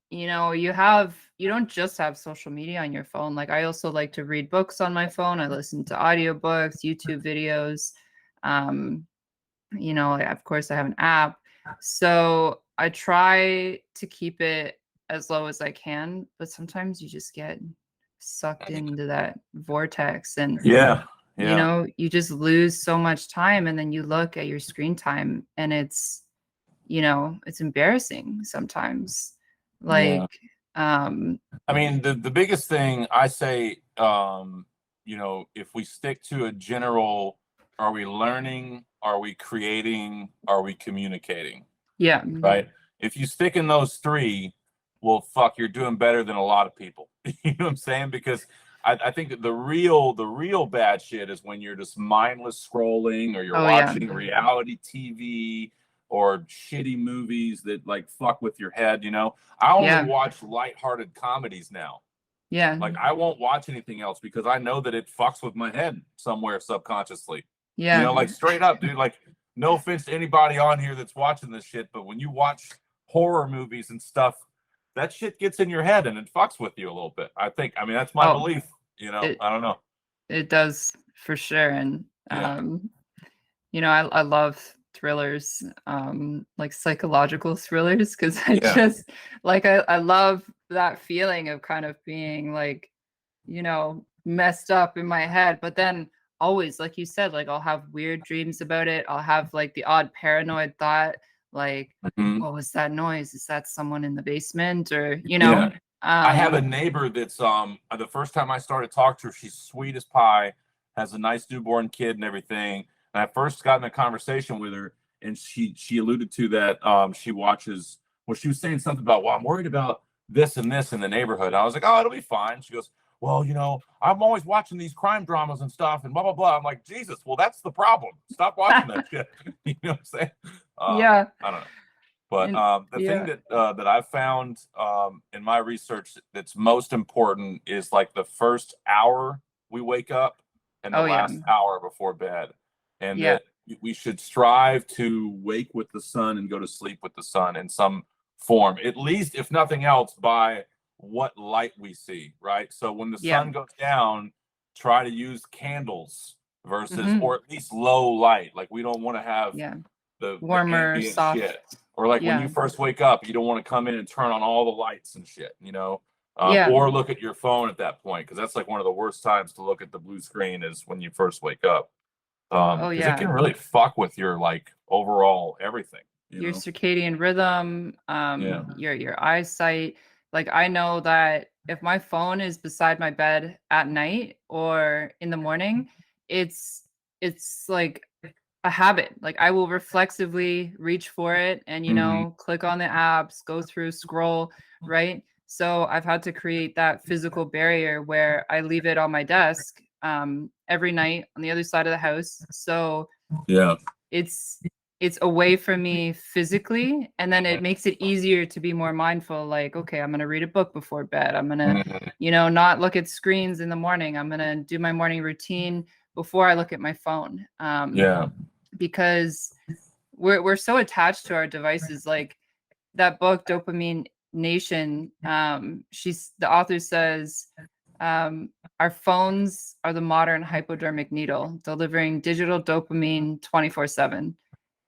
you don't just have social media on your phone. Like, I also like to read books on my phone. I listen to audiobooks, YouTube videos. Um, of course I have an app. So I try to keep it as low as I can, but sometimes you just get sucked into that vortex, and Yeah, yeah, you just lose so much time, and then you look at your screen time, and it's embarrassing sometimes. yeah. Like, um, I mean, the biggest thing I say, if we stick to a general, are we learning? Are we creating? Are we communicating? yeah. Right? If you stick in those three, well, fuck, you're doing better than a lot of people. You know what I'm saying? Because I think that the real bad shit is when you're just mindless scrolling, or you're Oh, yeah. watching reality TV or shitty movies that like fuck with your head. I only Yeah. watch lighthearted comedies now. Yeah. Like, I won't watch anything else because I know that it fucks with my head somewhere subconsciously. Yeah. Like, straight up, dude. Like, no offense to anybody on here that's watching this shit, but when you watch horror movies and stuff, that shit gets in your head and it fucks with you a little bit. I mean, that's my Oh, belief. it I don't know. it does for sure. And Yeah. I love thrillers, like psychological thrillers, because I Yeah. just like I love that feeling of kind of being like, messed up in my head. But then always, like you said, like I'll have weird dreams about it. I'll have like the odd paranoid thought, like, Mhm. what was that noise? Is that someone in the basement? Or, Yeah. I have a um, neighbor that's the first time I started talking to her, she's sweet as pie, has a nice newborn kid and everything. And I first got in a conversation with her, and she alluded to that she watches, well, she was saying something about, well, I'm worried about this and this in the neighborhood. I was like, oh, it'll be fine. She goes, well, I'm always watching these crime dramas and stuff and blah blah blah. I'm like, Jesus, well, that's the problem. Stop watching that shit. You know what I'm saying? yeah. I don't know. But And the thing yeah. that I've found in my research that's most important is like the first hour we wake up and the Oh, yeah. last hour before bed, and Yeah. that we should strive to wake with the sun and go to sleep with the sun in some form, at least if nothing else, by what light we see. Right. So when the Yeah. sun goes down, try to use candles versus, Hmm. or at least low light. Like, we don't want to have Yeah. the Warmer, ambient soft. shit. Or like when you Yeah. first wake up, you don't want to come in and turn on all the lights and shit, Yeah. or look at your phone at that point, because that's like one of the worst times to look at the blue screen is when you first wake up, Oh, because it yeah. can really fuck with your like overall everything. Your circadian rhythm, Yeah. your eyesight. Like, I know that if my phone is beside my bed at night or in the morning, it's like a habit. Like I will reflexively reach for it and, you Mm-hmm. know, click on the apps, go through, scroll, right? So I've had to create that physical barrier where I leave it on my desk every night on the other side of the house. So Yeah. it's away from me physically, and then it makes it easier to be more mindful. Like, okay, I'm gonna read a book before bed. I'm gonna, you know, not look at screens in the morning. I'm gonna do my morning routine before I look at my phone. Yeah. Because we're so attached to our devices. Like that book, Dopamine Nation. The author says, um, our phones are the modern hypodermic needle, delivering digital dopamine 24/7.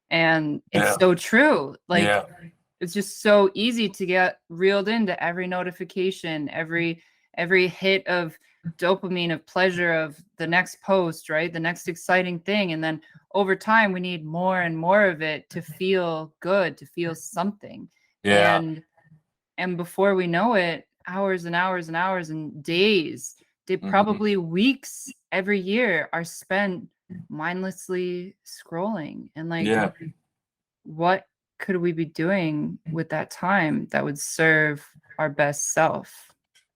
And it's Yeah. so true. Like Yeah. it's just so easy to get reeled into every notification, every hit of dopamine, of pleasure, of the next post, right? The next exciting thing. And then over time we need more and more of it to feel good, to feel something. Yeah. And before we know it, hours and hours and hours and days, Mm-hmm. probably weeks every year are spent mindlessly scrolling. And like, Yeah. what could we be doing with that time that would serve our best self,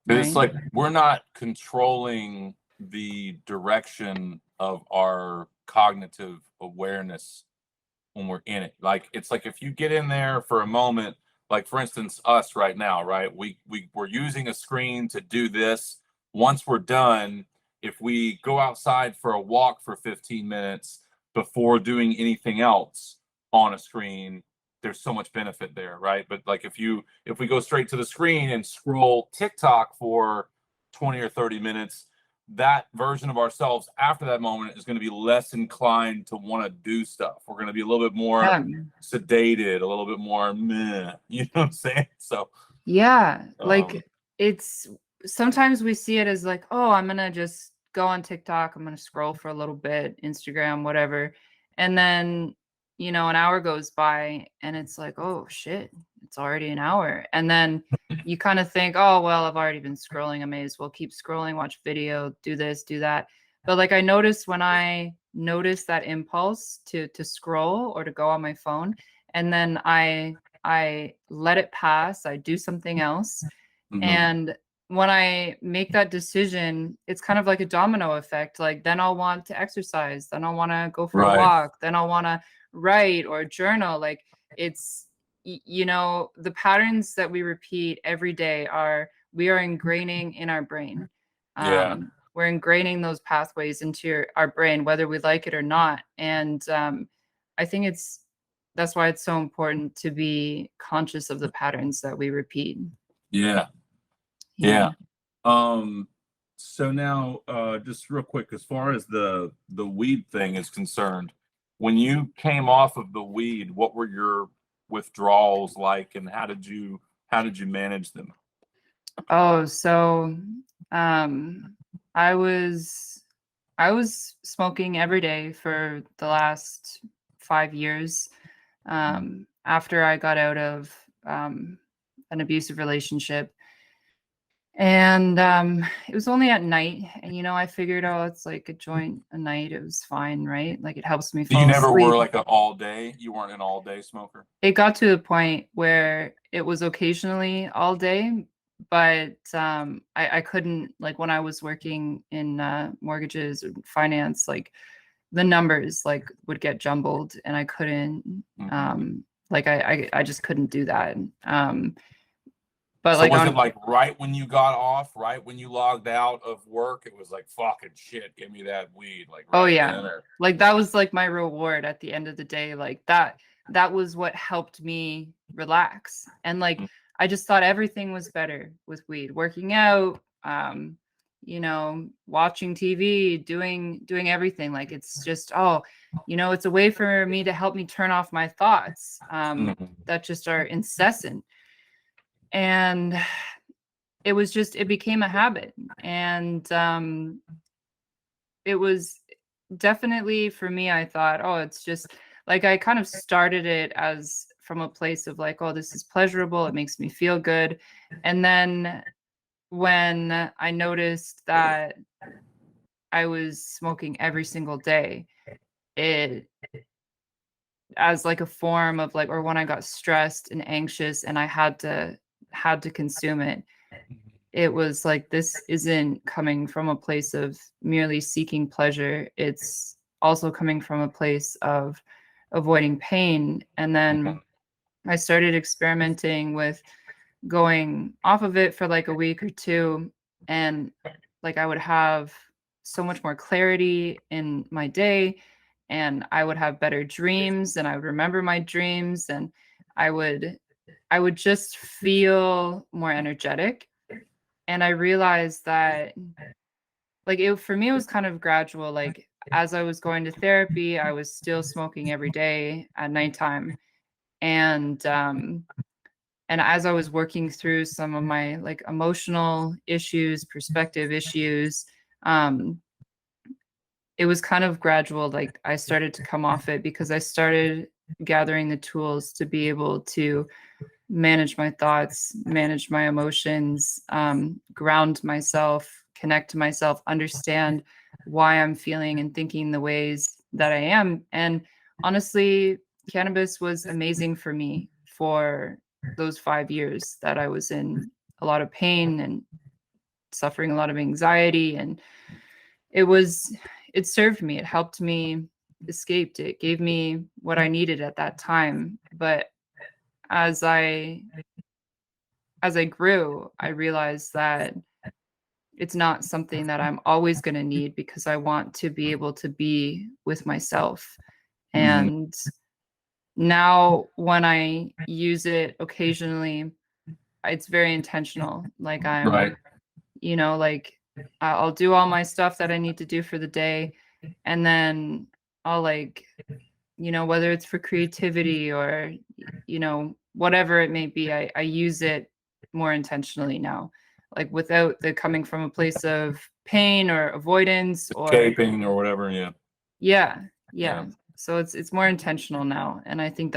It's right? like we're not controlling the direction of our cognitive awareness when we're in it. Like it's like if you get in there for a moment, like for instance, us right now, right? We're using a screen to do this. Once we're done, if we go outside for a walk for 15 minutes before doing anything else on a screen, there's so much benefit there, right? But like if we go straight to the screen and scroll TikTok for 20 or 30 minutes, that version of ourselves after that moment is going to be less inclined to want to do stuff. We're going to be a little bit more Yeah. sedated, a little bit more meh, you know what I'm saying? So, Yeah. um, Like it's sometimes we see it as like, oh, I'm gonna just go on TikTok, I'm gonna scroll for a little bit, Instagram, whatever. And then, you know, an hour goes by and it's like, oh shit, it's already an hour. And then you kind of think, oh, well, I've already been scrolling. I may as well keep scrolling, watch video, do this, do that. But like I noticed when I notice that impulse to scroll or to go on my phone, and then I let it pass, I do something else. mhm. And when I make that decision, it's kind of like a domino effect. Like then I'll want to exercise, then I'll want to go for a Right. walk, then I'll want to write or journal. Like it's you know, the patterns that we repeat every day we are ingraining in our brain. Yeah. We're ingraining those pathways into our brain, whether we like it or not. And I think that's why it's so important to be conscious of the patterns that we repeat. Yeah. Yeah. Yeah. Um, so now, just real quick, as far as the weed thing is concerned, when you came off of the weed, what were your withdrawals like, and how did you manage them? Oh, so um I was I was smoking every day for the last 5 years. After I got out of an abusive relationship. And it was only at night. And, you know, I figured, oh, it's like a joint a night. It was fine, right? Like it helps me You fall never were asleep. like an all day. You weren't an all day smoker. It got to the point where it was occasionally all day, but I couldn't, like when I was working in mortgages or finance, like the numbers like would get jumbled and I couldn't Mm-hmm. like I just couldn't do that. But So like was it on like right when you got off, right when you logged out of work, it was like fucking shit, give me that weed, like Oh right yeah. then, or Like that was like my reward at the end of the day. Like that was what helped me relax. And like I just thought everything was better with weed. Working out, you know, watching TV, doing everything. Like it's just, oh, you know, it's a way for me to help me turn off my thoughts Mhm. that just are incessant. And it became a habit. And it was definitely for me, I thought, oh, it's just like I kind of started it as from a place of like, oh, this is pleasurable. It makes me feel good. And then when I noticed that I was smoking every single day, it as like a form of like, or when I got stressed and anxious and I had to consume it, it was like, this isn't coming from a place of merely seeking pleasure. It's also coming from a place of avoiding pain. And then I started experimenting with going off of it for like a week or two. And like I would have so much more clarity in my day, and I would have better dreams, and I would remember my dreams, and I would I would just feel more energetic. And I realized that like it for me it was kind of gradual. Like as I was going to therapy, I was still smoking every day at nighttime. And as I was working through some of my like emotional issues, perspective issues, um, it was kind of gradual. Like I started to come off it because I started gathering the tools to be able to manage my thoughts, manage my emotions, ground myself, connect to myself, understand why I'm feeling and thinking the ways that I am. And honestly, cannabis was amazing for me for those 5 years that I was in a lot of pain and suffering a lot of anxiety. And it served me. It helped me escape. It gave me what I needed at that time. But as I grew, I realized that it's not something that I'm always going to need, because I want to be able to be with myself. And now when I use it occasionally, it's very intentional. Like Right. like I'll do all my stuff that I need to do for the day. And then I'll like, whether it's for creativity or, whatever it may be, I use it more intentionally now, like without the coming from a place of pain or avoidance or Escaping or whatever. Yeah. yeah. Yeah. So it's more intentional now. And I think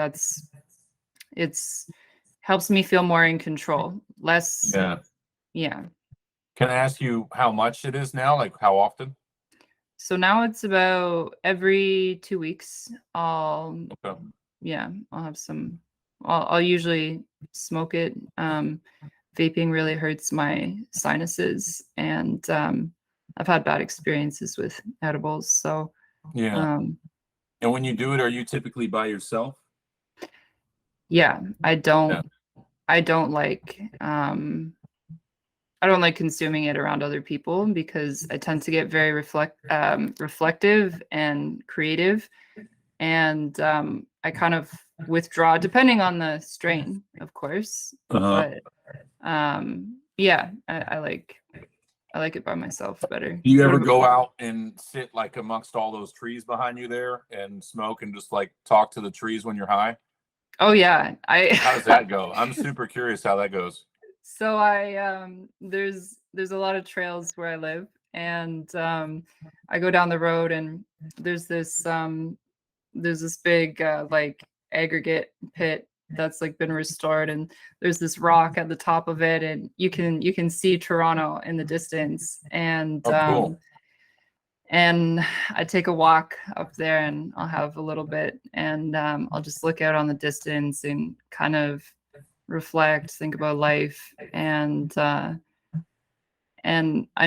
it's helps me feel more in control, less. Yeah. Yeah. Can I ask you how much it is now? Like how often? So now it's about every 2 weeks. Okay. I'll have some. I'll usually smoke it. Vaping really hurts my sinuses, and I've had bad experiences with edibles. So Yeah. And when you do it, are you typically by yourself? yeah, I don't. Yeah. I don't like. I don't like consuming it around other people, because I tend to get very reflective and creative, and I kind of withdraw depending on the strain, of course. But yeah, I like it by myself better. Do you What ever about- go out and sit like amongst all those trees behind you there and smoke and just like talk to the trees when you're high? Oh yeah, How does that go? I'm super curious how that goes. So there's a lot of trails where I live, and I go down the road, and there's this big like aggregate pit that's like been restored, and there's this rock at the top of it, and you can see Toronto in the distance. And Oh, cool. and I take a walk up there, and I'll have a little bit, and I'll just look out on the distance and kind of reflect, think about life. And I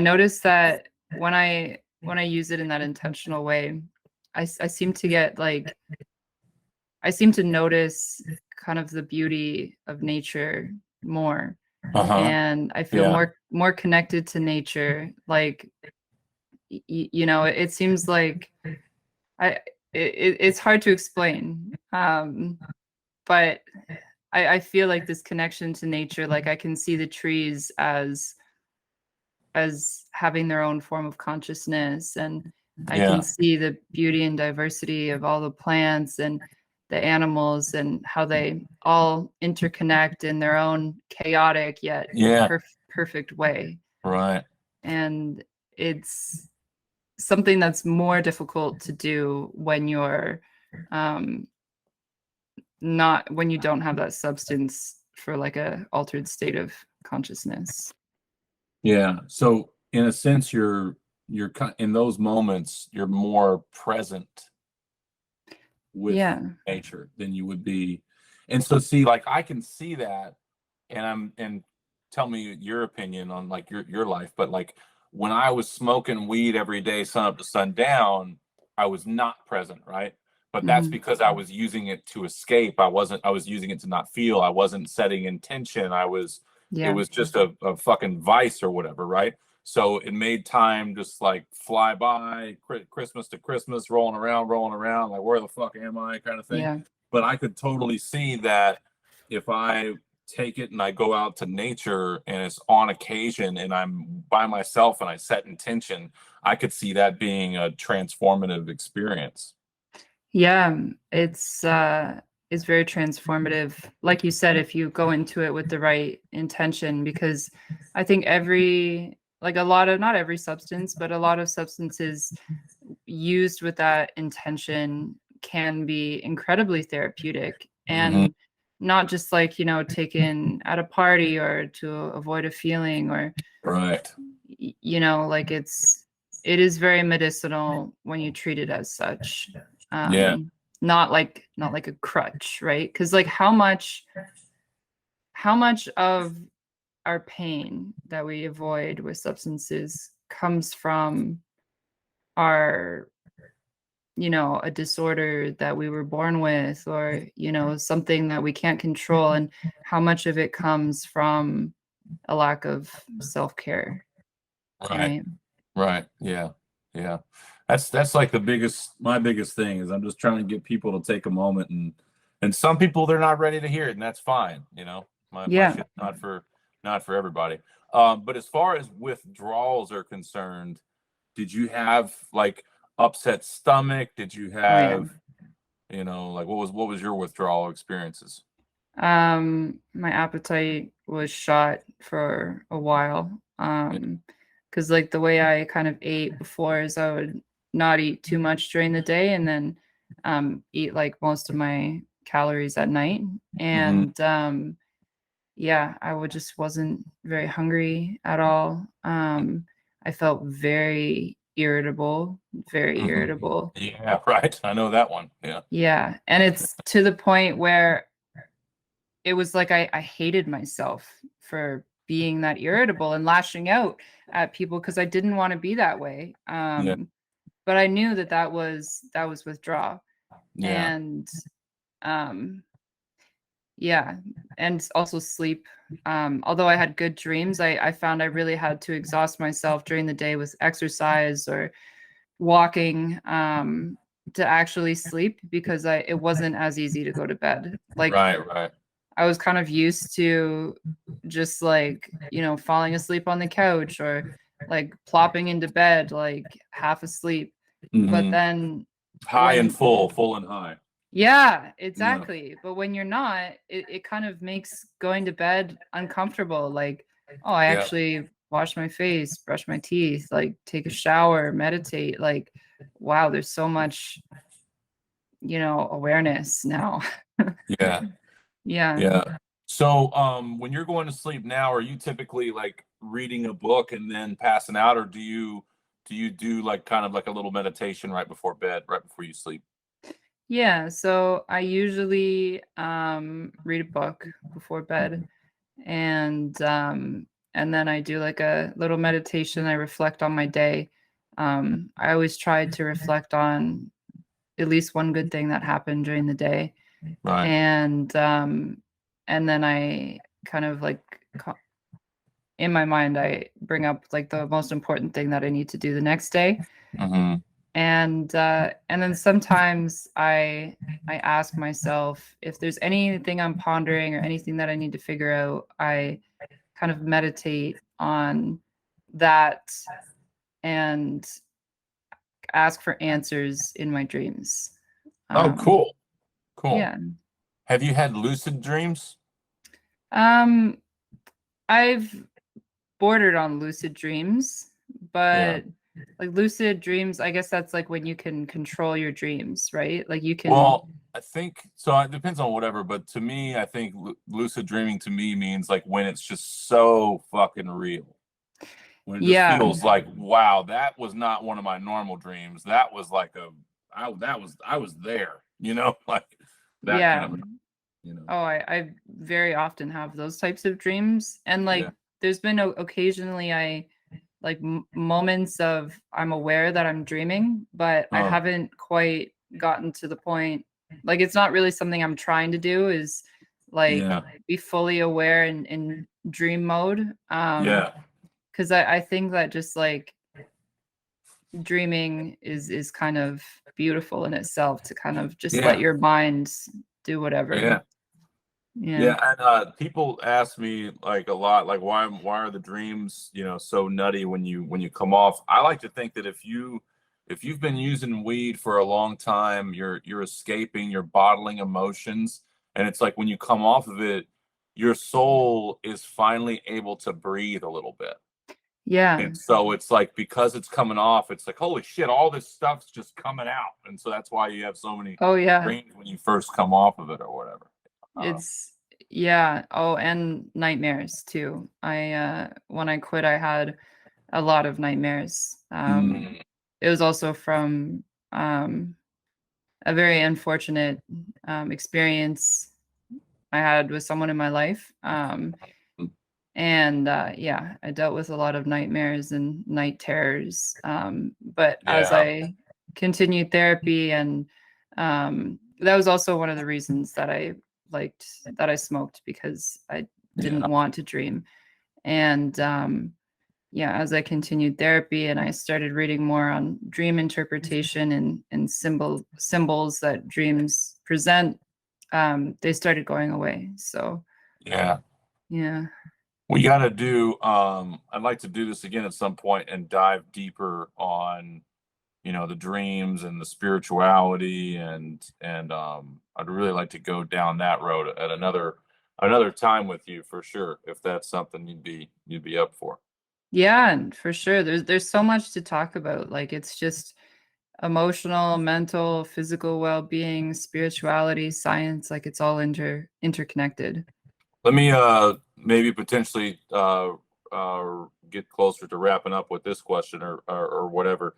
noticed that when I use it in that intentional way, I seem to get like, I seem to notice kind of the beauty of nature more, and I feel Yeah. more connected to nature. Like it seems like it's hard to explain, but I feel like this connection to nature. Like I can see the trees as having their own form of consciousness, and I Yeah. can see the beauty and diversity of all the plants and the animals, and how they all interconnect in their own chaotic yet Yeah. perfect way. Right. And it's something that's more difficult to do when you're not when you don't have that substance for like a altered state of consciousness. Yeah. So in a sense, in those moments, you're more present with Yeah. nature than you would be. And so see, like I can see that, and tell me your opinion on like your life, but like when I was smoking weed every day, sun up to sundown, I was not present, right? But that's Hmm. because I was using it to escape. I was using it to not feel. I wasn't setting intention. It Yeah. was just a fucking vice or whatever, right? So it made time just like fly by, Christmas to Christmas, rolling around, like where the fuck am I, kind of thing. Yeah. But I could totally see that if I take it and I go out to nature and it's on occasion and I'm by myself and I set intention, I could see that being a transformative experience. Yeah, it's very transformative. Like you said, if you go into it with the right intention, because I think like a lot of, not every substance, but a lot of substances used with that intention can be incredibly therapeutic, Hmm. and not just like, taken at a party or to avoid a feeling, or Right. like it is very medicinal when you treat it as such. Yeah. Not like a crutch, right? Because like how much of our pain that we avoid with substances comes from our, a disorder that we were born with, or something that we can't control, and how much of it comes from a lack of self-care, Right. right? Right. Yeah. Yeah. That's like my biggest thing is I'm just trying to get people to take a moment, and some people they're not ready to hear it, and that's fine. My Yeah. shit's not for everybody. But as far as withdrawals are concerned, did you have like upset stomach? Did you Oh yeah. have, like what was your withdrawal experiences? My appetite was shot for a while. Yeah. Because like the way I kind of ate before is I would not eat too much during the day, and then eat like most of my calories at night. Hmm. And yeah, I would just wasn't very hungry at all. I felt very irritable, very Hmm. irritable. Yeah, right. I know that one. Yeah. Yeah. And it's to the point where it was like I hated myself for being that irritable and lashing out at people, because I didn't want to be that way. Yeah. But I knew that was withdrawal. Yeah. And um yeah, and also sleep. Although I had good dreams, I found I really had to exhaust myself during the day with exercise or walking, to actually sleep, because it wasn't as easy to go to bed. Like Right. Right. I was kind of used to just like, falling asleep on the couch, or like plopping into bed, like half asleep. But Hmm. then High and when, full, full and high. yeah, Yeah. exactly. But when you're not, it kind of makes going to bed uncomfortable. Like, oh, I Yeah. actually wash my face, brush my teeth, like take a shower, meditate. Like, wow, there's so much, awareness now. Yeah. Yeah. Yeah. So, when you're going to sleep now, are you typically like reading a book and then passing out, or do you do like kind of like a little meditation right before bed, right before you sleep? Yeah, so I usually read a book before bed, and then I do like a little meditation. I reflect on my day. I always try to reflect on at least one good thing that happened during the day, Right. and then I kind of like in my mind I bring up like the most important thing that I need to do the next day. Hmm. And then sometimes I ask myself if there's anything I'm pondering or anything that I need to figure out. I kind of meditate on that and ask for answers in my dreams. Oh, um cool. Cool. yeah. Have you had lucid dreams? um I've bordered on lucid dreams, Yeah. but like lucid dreams, I guess that's like when you can control your dreams, right? Like you can. Well, I think so. It depends on whatever, but to me, I think lucid dreaming to me means like when it's just so fucking real. When it just Yeah. feels like, wow, that was not one of my normal dreams. That was like I was there. like that kind Yeah. of, you know. Oh, I very often have those types of dreams. And Yeah. like there's been occasionally moments of I'm aware that I'm dreaming, but I Oh, haven't quite gotten to the point. Like it's not really something I'm trying to do is like yeah. be fully aware in dream mode. Yeah. Because I think that just like dreaming is kind of beautiful in itself to kind of just let Yeah. your mind do whatever. Yeah. Yeah. Yeah, and people ask me like a lot, like why are the dreams, so nutty when you come off? I like to think that if you've been using weed for a long time, you're escaping, you're bottling emotions, and it's like when you come off of it, your soul is finally able to breathe a little bit. Yeah. And so it's like because it's coming off, it's like holy shit, all this stuff's just coming out, and so that's why you have so many Oh yeah. dreams when you first come off of it or whatever. It's yeah. Oh, and nightmares too. I when I quit I had a lot of nightmares. Mm, It was also from um a very unfortunate experience I had with someone in my life. And yeah, I dealt with a lot of nightmares and night terrors. But as yeah, I continued therapy, and that was also one of the reasons that I liked that I smoked because I didn't yeah, want to dream. And yeah, as I continued therapy and I started reading more on dream interpretation and symbols that dreams present, they started going away. So yeah. yeah. We got to do. I'd like to do this again at some point and dive deeper on, the dreams and the spirituality and I'd really like to go down that road at another time with you for sure, if that's something you'd be up for. Yeah, and for sure. There's so much to talk about. Like it's just emotional, mental, physical well-being, spirituality, science, like it's all interconnected. Let me maybe potentially get closer to wrapping up with this question or whatever.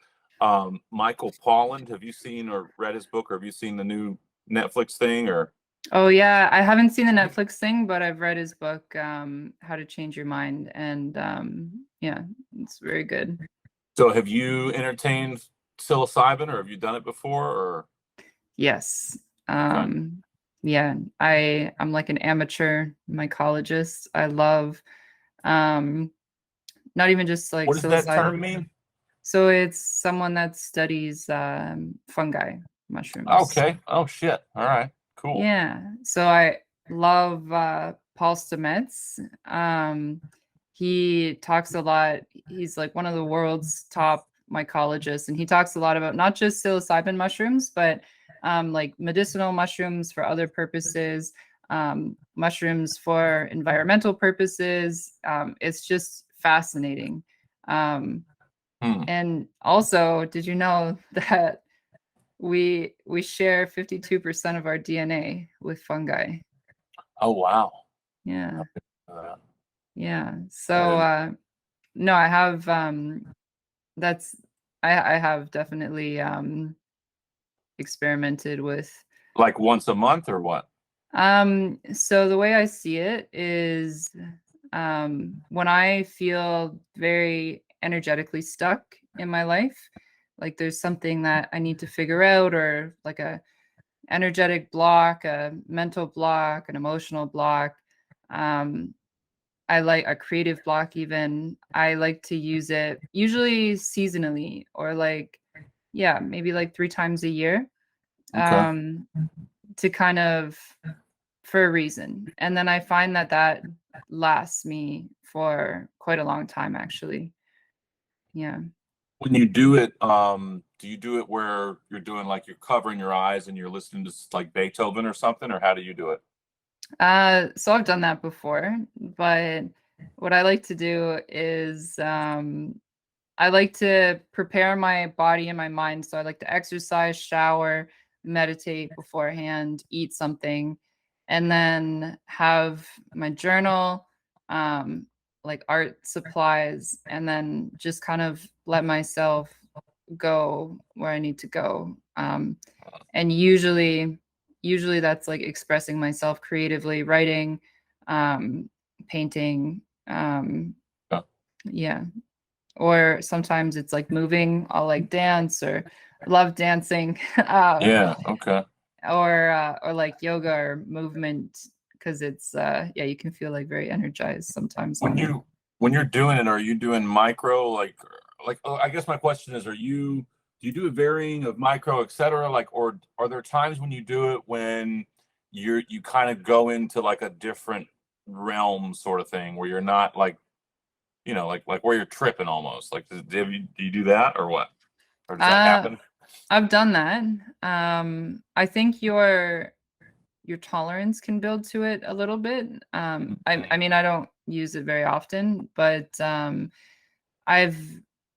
Michael Polland, have you seen or read his book, or have you seen the new Netflix thing? Or Oh yeah, I haven't seen the Netflix thing, but I've read his book, How to Change Your Mind, and yeah, it's very good. so have you entertained psilocybin, or have you done it before? Or Yes. okay, Um, yeah, I'm like an amateur mycologist. I love um not even just like what does that psilocybin. term mean? So it's someone that studies fungi, mushrooms. Okay. Oh shit. All right. Cool. Yeah. So I love Paul Stamets. He talks a lot. He's like one of the world's top mycologists, and he talks a lot about not just psilocybin mushrooms, but like medicinal mushrooms for other purposes, mushrooms for environmental purposes. It's just fascinating. Um, Hmm. and also, did you know that we share 52% of our DNA with fungi? Oh wow. Yeah. Uh, Yeah. So and no, I have that's I have definitely experimented with like once a month or what? so the way I see it is when I feel very energetically stuck in my life, like there's something that I need to figure out, or like a energetic block, a mental block, an emotional block. Um, I like a creative block, even. I like to use it usually seasonally, or like, yeah, maybe like 3 times a year, Okay. um, to kind of for a reason. And then I find that that lasts me for quite a long time, actually. Yeah. When you do it, do you do it where you're doing like you're covering your eyes and you're listening to like Beethoven or something, or how do you do it? So I've done that before, but what I like to do is I like to prepare my body and my mind. So I like to exercise, shower, meditate beforehand, eat something, and then have my journal, like art supplies, and then just kind of let myself. go where I need to go. And usually that's like expressing myself creatively, writing, painting, Yeah. yeah. Or sometimes it's like moving. I'll like dance or love dancing, Yeah. Okay. or like yoga or movement because it's yeah, you can feel like very energized sometimes When on it. you're doing it, are you doing micro I guess my question is, do you do a varying of micro, etc. Like, or are there times when you do it when you kind of go into like a different realm sort of thing where you're not like, like where you're tripping almost? Like, do you do that or what? Or does that uh happen? I've done that. I think your tolerance can build to it a little bit. I mean, I don't use it very often, but I've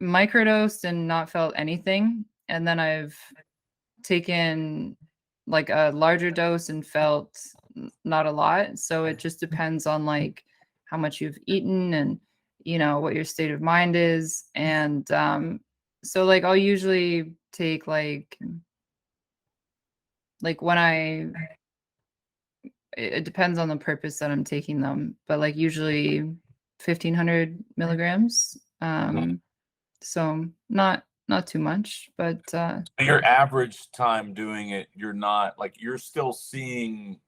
microdosed and not felt anything, and then I've taken like a larger dose and felt not a lot. So it just depends on like how much you've eaten and what your state of mind is. And so like I'll usually take like when I it depends on the purpose that I'm taking them, but like usually 1500 milligrams. So not too much, but Your average time doing it, you're not like, you're still seeing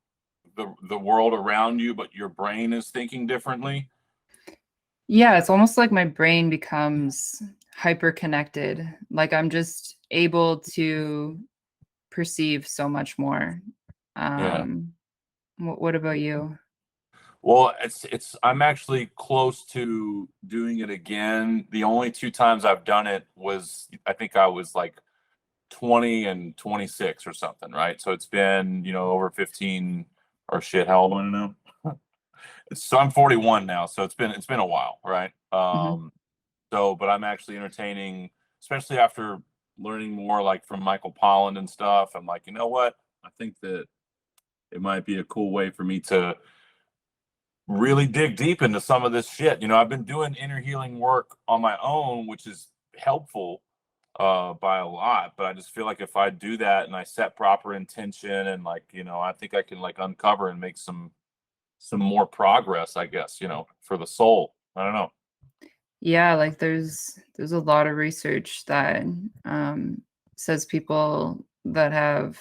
the world around you, but your brain is thinking differently. yeah, it's almost like my brain becomes hyper connected. Like I'm just able to perceive so much more. Yeah. What about you? Well, I'm actually close to doing it again. The only two times I've done it was, I think I was like 20 and 26 or something, right? So it's been, over 15 or shit, how old am I now? So I'm 41 now, so it's been a while, right? Hmm. But I'm actually entertaining, especially after learning more like from Michael Pollan and stuff. I'm like, you know what? I think that it might be a cool way for me to really dig deep into some of this shit. I've been doing inner healing work on my own, which is helpful by a lot, but I just feel like if I do that and I set proper intention and like, I think I can like uncover and make some more progress, I guess, for the soul. I don't know. Yeah, like there's a lot of research that says people that have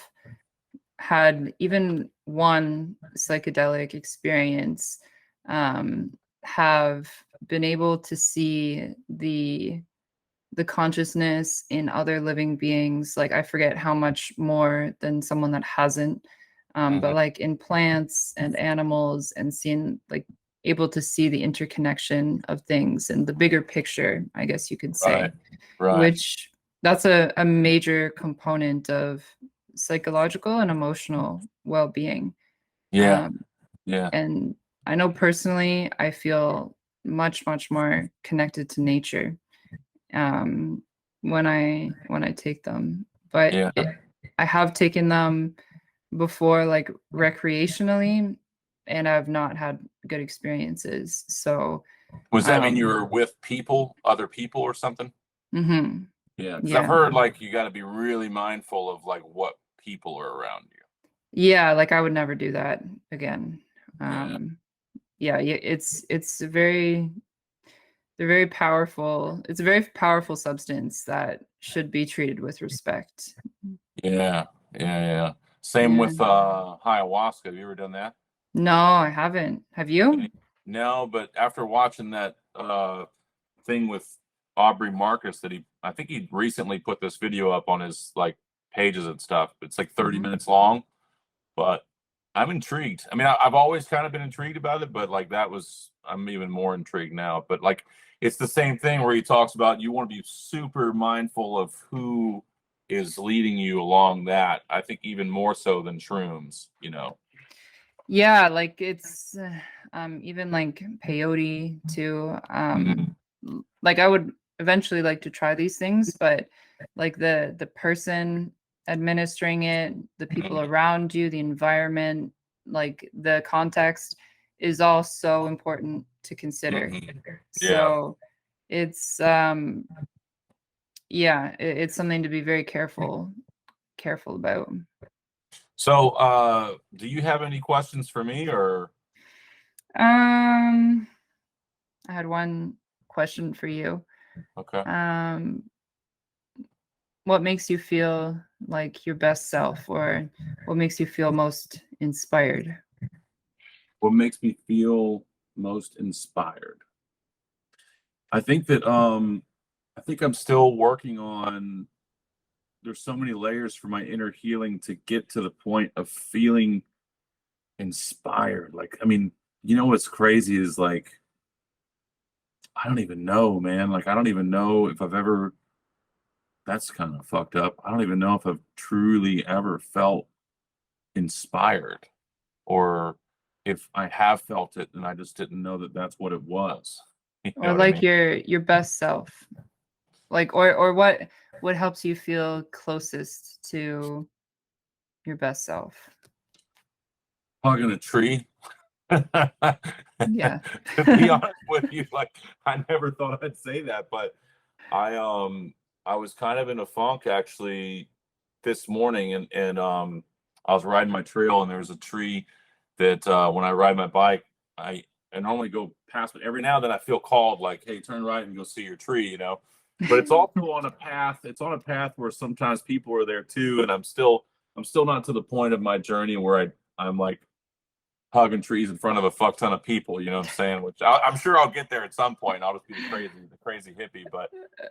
had even one psychedelic experience um, have been able to see the consciousness in other living beings. Like I forget how much more than someone that hasn't, but Mhm. like in plants and animals, and seeing like able to see the interconnection of things and the bigger picture, I guess you could Right. say, Right. which that's a major component of psychological and emotional well-being. Yeah. Um, Yeah. and I know personally, I feel much more connected to nature um, when I take them. But Yeah. I have taken them before, like recreationally, and I've not had good experiences. So, Was that mean you um, were with other people or something? mhm, Yeah, because I've yeah, heard like you got to be really mindful of like what people are around you. yeah, like I would never do that again. Yeah. Um, yeah, it's very they're very powerful. It's a very powerful substance that should be treated with respect. Yeah. Yeah. Yeah. Same Yeah. with ayahuasca. Have you ever done that? No, I haven't. Have you? No, but after watching that thing with Aubrey Marcus that I think he recently put this video up on his like pages and stuff. It's like 30 Mhm. minutes long, but I'm intrigued. I mean, I've always kind of been intrigued about it, but like I'm even more intrigued now. But like, it's the same thing where he talks about you want to be super mindful of who is leading you along that. I think even more so than shrooms. Yeah, like it's even like peyote too. Mhm. Like I would eventually like to try these things, but like the person administering it, the people Mhm. around you, the environment, like the context is all so important to consider. Mhm. Yeah. So it's yeah, it's something to be very careful about. So, do you have any questions for me or? Um, I had one question for you. Okay. Um, what makes you feel like your best self, or what makes you feel most inspired? What makes me feel most inspired? I think that I think I'm still working on there's so many layers for my inner healing to get to the point of feeling inspired. Like, I mean, you know what's crazy is like I don't even know, man. Like I don't even know if I've ever that's kind of fucked up. I don't even know if I've truly ever felt inspired or if I have felt it and I just didn't know that that's what it was. You know Or what I like mean? your best self? Like, or what helps you feel closest to your best self? Hugging a tree. Yeah. To be honest with you, like I never thought I'd say that, but I was kind of in a funk actually this morning and I was riding my trail and there was a tree that when I ride my bike, I normally go past, but every now and then I feel called like, hey, turn right and go see your tree, you know. But it's also on a path, it's on a path where sometimes people are there too, and I'm still not to the point of my journey where I'm like hugging trees in front of a fuck ton of people. You know what I'm saying? Which I'm sure I'll get there at some point. I'll just be the crazy hippie. But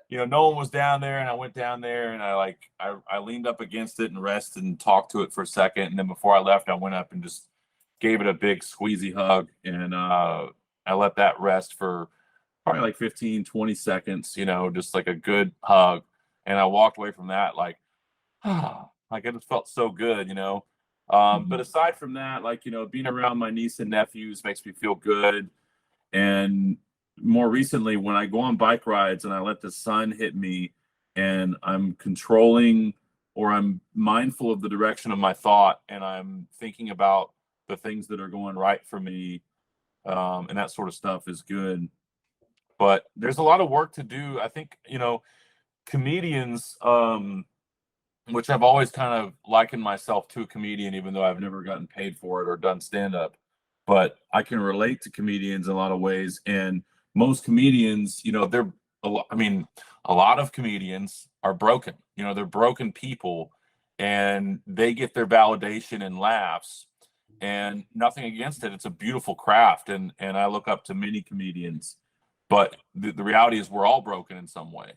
you know, no one was down there, and I went down there, and I leaned up against it and rested and talked to it for a second, and then before I left, I went up and just gave it a big squeezy hug, and I let that rest for probably like 15, 20 seconds. You know, just like a good hug, and I walked away from that like like it just felt so good, you know. But Mhm. aside from that, like, you know, being around my niece and nephews makes me feel good. And more recently, when I go on bike rides and I let the sun hit me and I'm controlling or I'm mindful of the direction of my thought and I'm thinking about the things that are going right for me, and that sort of stuff is good. But there's a lot of work to do. I think, you know, comedians, which I've always kind of likened myself to a comedian, even though I've never gotten paid for it or done stand up. But I can relate to comedians in a lot of ways. And most comedians, you know, I mean, a lot of comedians are broken. You know, they're broken people and they get their validation and laughs. And nothing against it. It's a beautiful craft. And I look up to many comedians. But the reality is we're all broken in some way.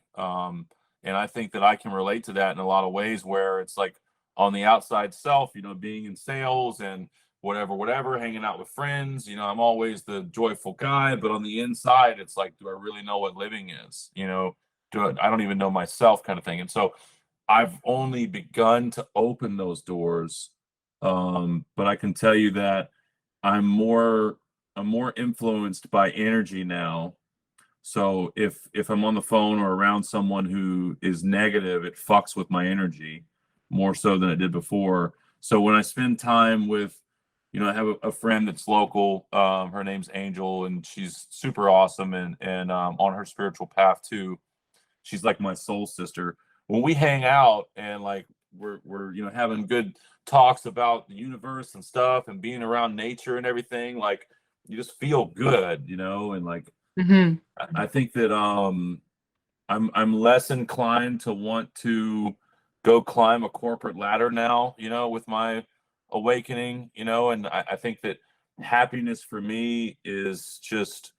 And I think that I can relate to that in a lot of ways where it's like on the outside self, you know, being in sales and whatever, hanging out with friends, you know, I'm always the joyful guy, but on the inside, it's like, do I really know what living is? You know, I don't even know myself kind of thing. And so I've only begun to open those doors. But I can tell you that I'm more I'm more influenced by energy now, so if I'm on the phone or around someone who is negative, it fucks with my energy more so than it did before. So when I spend time with, you know, I have a friend that's local. Her name's Angel, and she's super awesome and on her spiritual path too. She's like my soul sister. When we hang out and like we're you know having good talks about the universe and stuff and being around nature and everything, like you just feel good, you know, and like Mhm. I think that I'm less inclined to want to go climb a corporate ladder now, you know, with my awakening, you know, and I think that happiness for me is just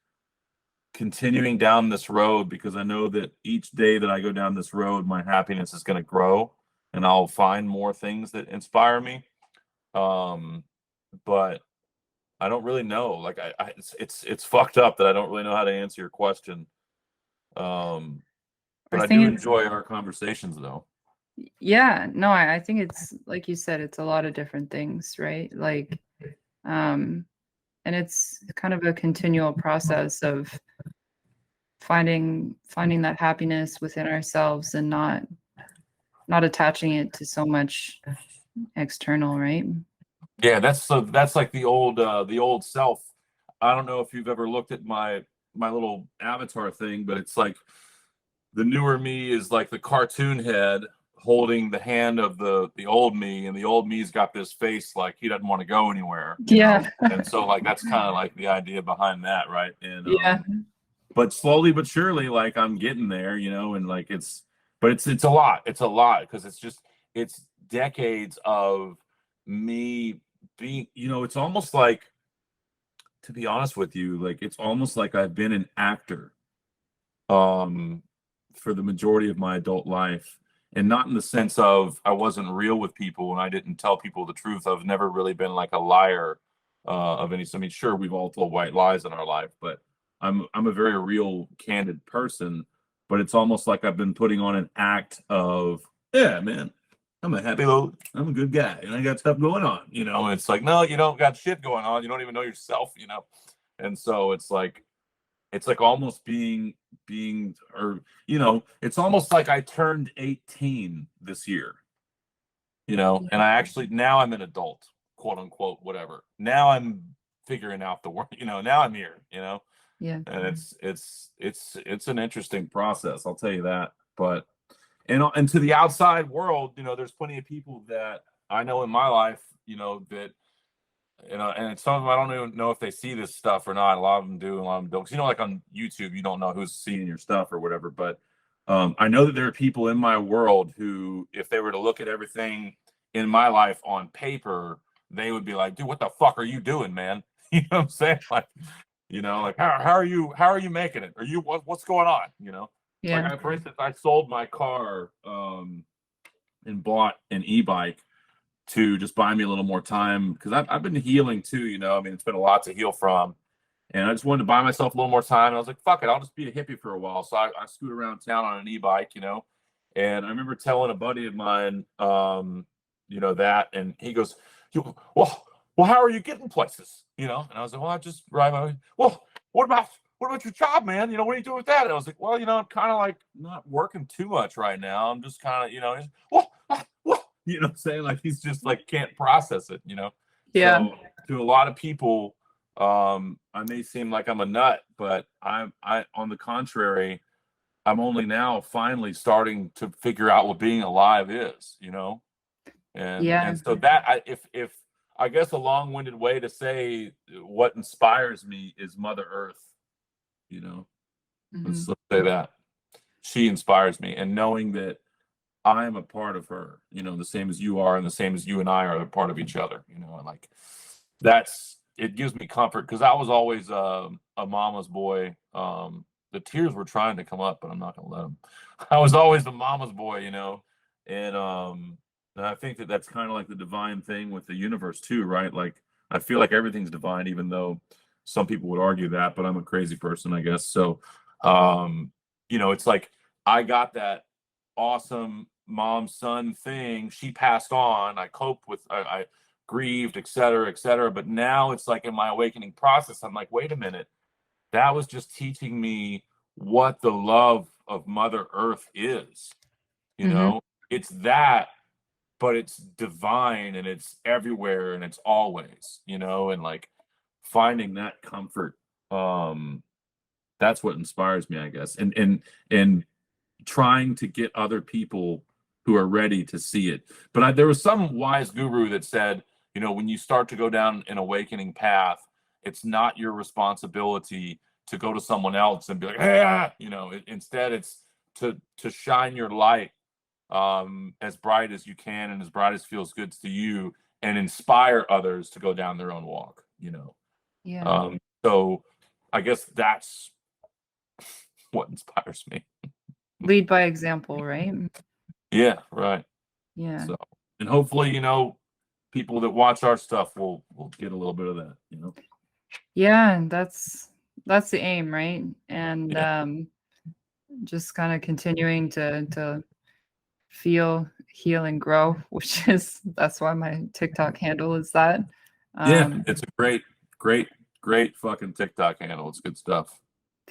continuing down this road because I know that each day that I go down this road, my happiness is going to grow and I'll find more things that inspire me. Um, but I don't really know. Like it's fucked up that I don't really know how to answer your question. Um, I but I do think it's enjoy our conversations though. yeah, no, I think it's like you said, it's a lot of different things, right? Like, um, and it's kind of a continual process of finding that happiness within ourselves and not attaching it to so much external, right? Yeah, that's like the old self. I don't know if you've ever looked at my little avatar thing, but it's like the newer me is like the cartoon head holding the hand of the old me, and the old me's got this face like he doesn't want to go anywhere, you know. Yeah. And so like that's kind of like the idea behind that, right? And Yeah. but slowly but surely, like I'm getting there, you know, and like it's a lot. It's a lot because it's decades of me being, you know, it's almost like, to be honest with you, like it's almost like I've been an actor um for the majority of my adult life. And not in the sense of I wasn't real with people and I didn't tell people the truth. I've never really been like a liar of any. I mean, sure, we've all told white lies in our life, but I'm a very real, candid person. But it's almost like I've been putting on an act of, yeah, man, I'm a good guy, and I got stuff going on, you know. And it's like, no, you don't got shit going on. You don't even know yourself, you know. And so it's like almost being or you know, it's almost like I turned 18 this year, you know, and I actually now I'm an adult, quote unquote, whatever. Now I'm figuring out the work, you know, now I'm here, you know. Yeah. And it's an interesting process, I'll tell you that. But and to the outside world, you know, there's plenty of people that I know in my life, you know, that you know, and some of them I don't even know if they see this stuff or not. A lot of them do, a lot of them don't. 'Cause, you know, like on YouTube, you don't know who's seeing your stuff or whatever. But I know that there are people in my world who, if they were to look at everything in my life on paper, they would be like, "Dude, what the fuck are you doing, man?" You know what I'm saying? Like, you know, like how are you making it? Are you what's going on? You know, like Yeah. for instance, I sold my car and bought an e-bike to just buy me a little more time because I've been healing too, you know. I mean, it's been a lot to heal from. And I just wanted to buy myself a little more time. And I was like, fuck it, I'll just be a hippie for a while. So I scoot around town on an e-bike, you know. And I remember telling a buddy of mine, you know, that, and he goes, well, how are you getting places? You know, and I was like, well, I just ride my way. Well, what about your job, man? You know, what are you doing with that? And I was like, well, you know, I'm kind of like not working too much right now. I'm just kind of, you know, well, you know what I'm saying? Like he's just like can't process it, you know. Yeah. So to a lot of people, I may seem like I'm a nut, but I on the contrary, I'm only now finally starting to figure out what being alive is, you know. Yeah. And so that if I guess a long-winded way to say what inspires me is Mother Earth, you know. Mhm. Let's say that. She inspires me, and knowing that I am a part of her, you know, the same as you are, and the same as you and I are a part of each other, you know, and like that's it gives me comfort because I was always a mama's boy. The tears were trying to come up, but I'm not gonna let them. I was always the mama's boy, you know, and I think that that's kind of like the divine thing with the universe too, right? Like I feel like everything's divine, even though some people would argue that, but I'm a crazy person, I guess. So, um, you know, it's like I got that awesome mom son thing. She passed on. I coped with. I grieved, et cetera, et cetera. But now it's like in my awakening process, I'm like, wait a minute, that was just teaching me what the love of Mother Earth is. You Mhm. know, it's that, but it's divine and it's everywhere and it's always, you know, and like finding that comfort. That's what inspires me, I guess. And trying to get other people who are ready to see it. But there was some wise guru that said, you know, when you start to go down an awakening path, it's not your responsibility to go to someone else and be like, hey, you know, instead it's to shine your light as bright as you can and as bright as feels good to you and inspire others to go down their own walk, you know. Yeah. So I guess that's what inspires me. Lead by example, right? Yeah, right. Yeah. So, and hopefully, you know, people that watch our stuff will get a little bit of that, you know. Yeah, and that's the aim, right? And Yeah, just kind of continuing to feel, heal, and grow, which is that's why my TikTok handle is that. yeah. Um, It's a great fucking TikTok handle. It's good stuff.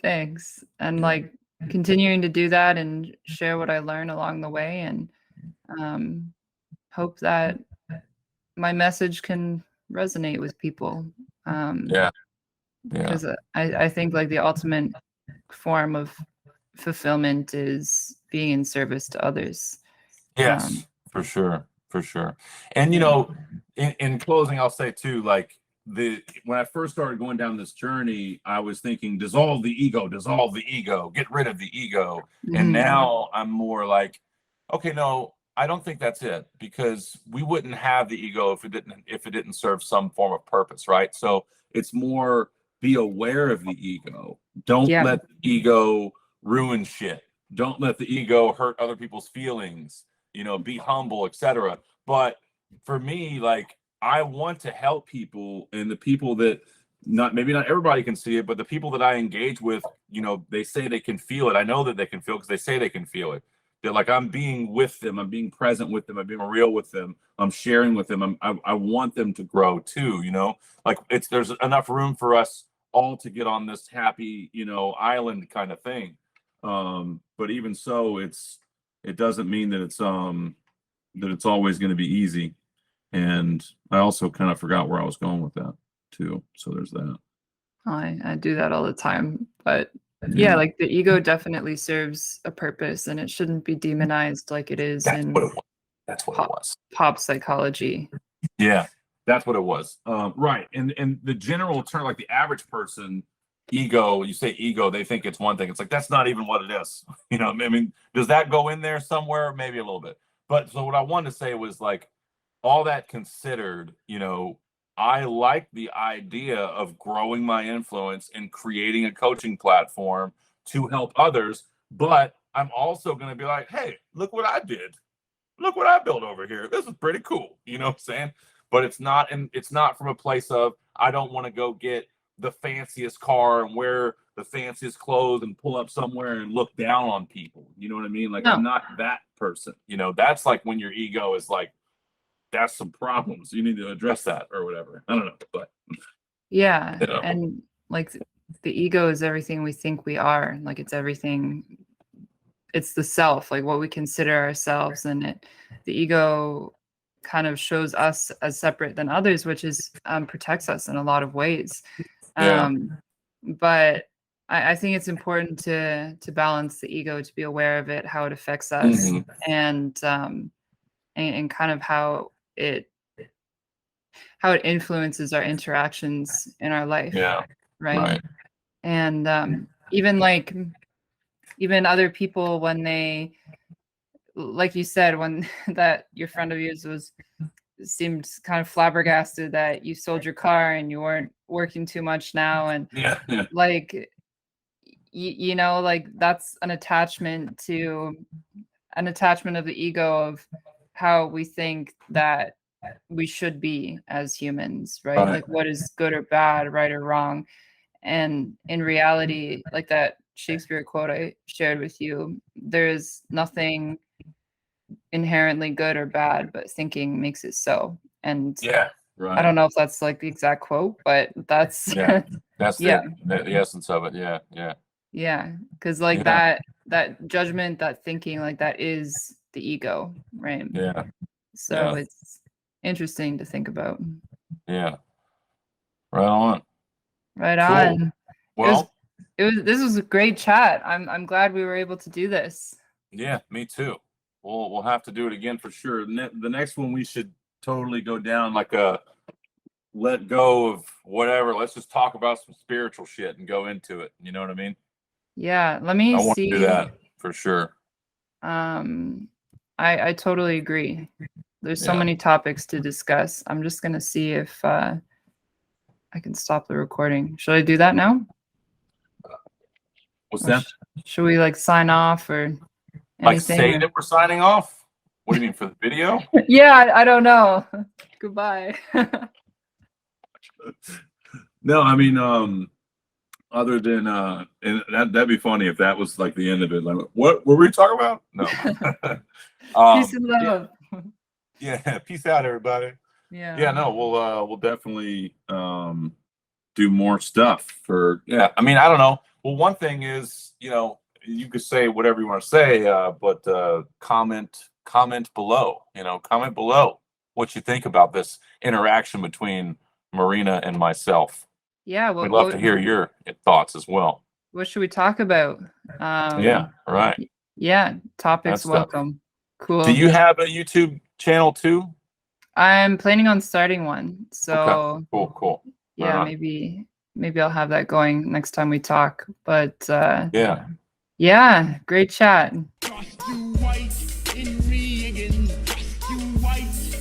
Thanks. And Yeah, like continuing to do that and share what I learn along the way and um, hope that my message can resonate with people. yeah, yeah, Because I think like the ultimate form of fulfillment is being in service to others. Yes, for sure, for sure. And you Yeah. know, in closing, I'll say too, like when I first started going down this journey, I was thinking dissolve the ego, get rid of the ego. And Mhm. now I'm more like, okay, no, I don't think that's it, because we wouldn't have the ego if it didn't serve some form of purpose, right? So it's more, be aware of the ego. Don't Yeah. let the ego ruin shit. Don't let the ego hurt other people's feelings, be humble, etc. But for me, like, I want to help people, and the people that, maybe not everybody can see it, but the people that I engage with, they say they can feel it. I know that they can feel, because they say they can feel it. They're like, I'm being with them, I'm being present with them, I'm being real with them, I'm sharing with them. I want them to grow too, like there's enough room for us all to get on this happy, island kind of thing. But even so, it doesn't mean that it's always going to be easy. And I also kind of forgot where I was going with that too. So there's that. I do that all the time. But yeah, Yeah. like the ego definitely serves a purpose, and it shouldn't be demonized like it is That's in what it was. That's what it pop, was. pop psychology. Yeah, that's what it was. Right. And the general term, like the average person, ego, you say ego, they think it's one thing. It's like, that's not even what it is. I mean, does that go in there somewhere? Maybe a little bit. But so what I wanted to say was, like, all that considered, I like the idea of growing my influence and creating a coaching platform to help others. But I'm also going to be like, hey, look what I did. Look what I built over here. This is pretty cool. You know what I'm saying? But it's not from a place of, I don't want to go get the fanciest car and wear the fanciest clothes and pull up somewhere and look down on people. You know what I mean? Like, I'm No. not that person. That's like when your ego is like, that's some problems. You need to address that or whatever. I don't know. But Yeah. And like the ego is everything we think we are. Like it's everything. It's the self, like what we consider ourselves, and the ego kind of shows us as separate than others, which is protects us in a lot of ways. yeah. But I think it's important to balance the ego, to be aware of it, how it affects us, hmm and kind of it how it influences our interactions in our life, Yeah. right? Right. And even other people, when they, like you said, when that your friend of yours seemed kind of flabbergasted that you sold your car and you weren't working too much now, and Yeah. Yeah. like like that's an attachment of the ego of how we think that we should be as humans, right? Right. Like what is good or bad, right or wrong. And in reality, like that Shakespeare quote I shared with you, there is nothing inherently good or bad, but thinking makes it so. And Yeah. I Right. don't know if that's like the exact quote, but that's Yeah. That's yeah, the essence of it. Yeah. Yeah. yeah. Because like Yeah. that judgment, that thinking, like that is the ego, right? Yeah. So Yeah. it's interesting to think about. Yeah. Right on. Right Cool. on. It was Well, this was a great chat. I'm glad we were able to do this. yeah, me too. We'll have to do it again for sure. The next one, we should totally go down like a let go of whatever. Let's just talk about some spiritual shit and go into it. You know what I mean? Yeah, let me I want to do see. that for sure. Um, I totally agree. There's so Yeah. many topics to discuss. I'm just gonna see if I can stop the recording. Should I do that now? What's Or that? should we like sign off or Like, anything? say that we're signing off? What do you mean, for the video? Yeah, I don't know. Goodbye. No, I mean, other than and that'd be funny if that was like the end of it. Like, what were we talking about? No. Peace and Yeah, love. yeah. Peace out, everybody. Yeah. Yeah, no, we'll definitely do more stuff for, yeah. I mean, I don't know. Well, one thing is, you could say whatever you want to say, but comment below. Comment below what you think about this interaction between Marina and myself. Yeah, We'd love to hear your thoughts as well. what should we talk about? Yeah, right. Yeah, topics That stuff. welcome. Cool. Do you have a YouTube channel too? I'm planning on starting one. So Okay. Cool. yeah, Right on. maybe I'll have that going next time we talk. But Yeah. yeah, great chat. Just you wait in me again. Just you wait.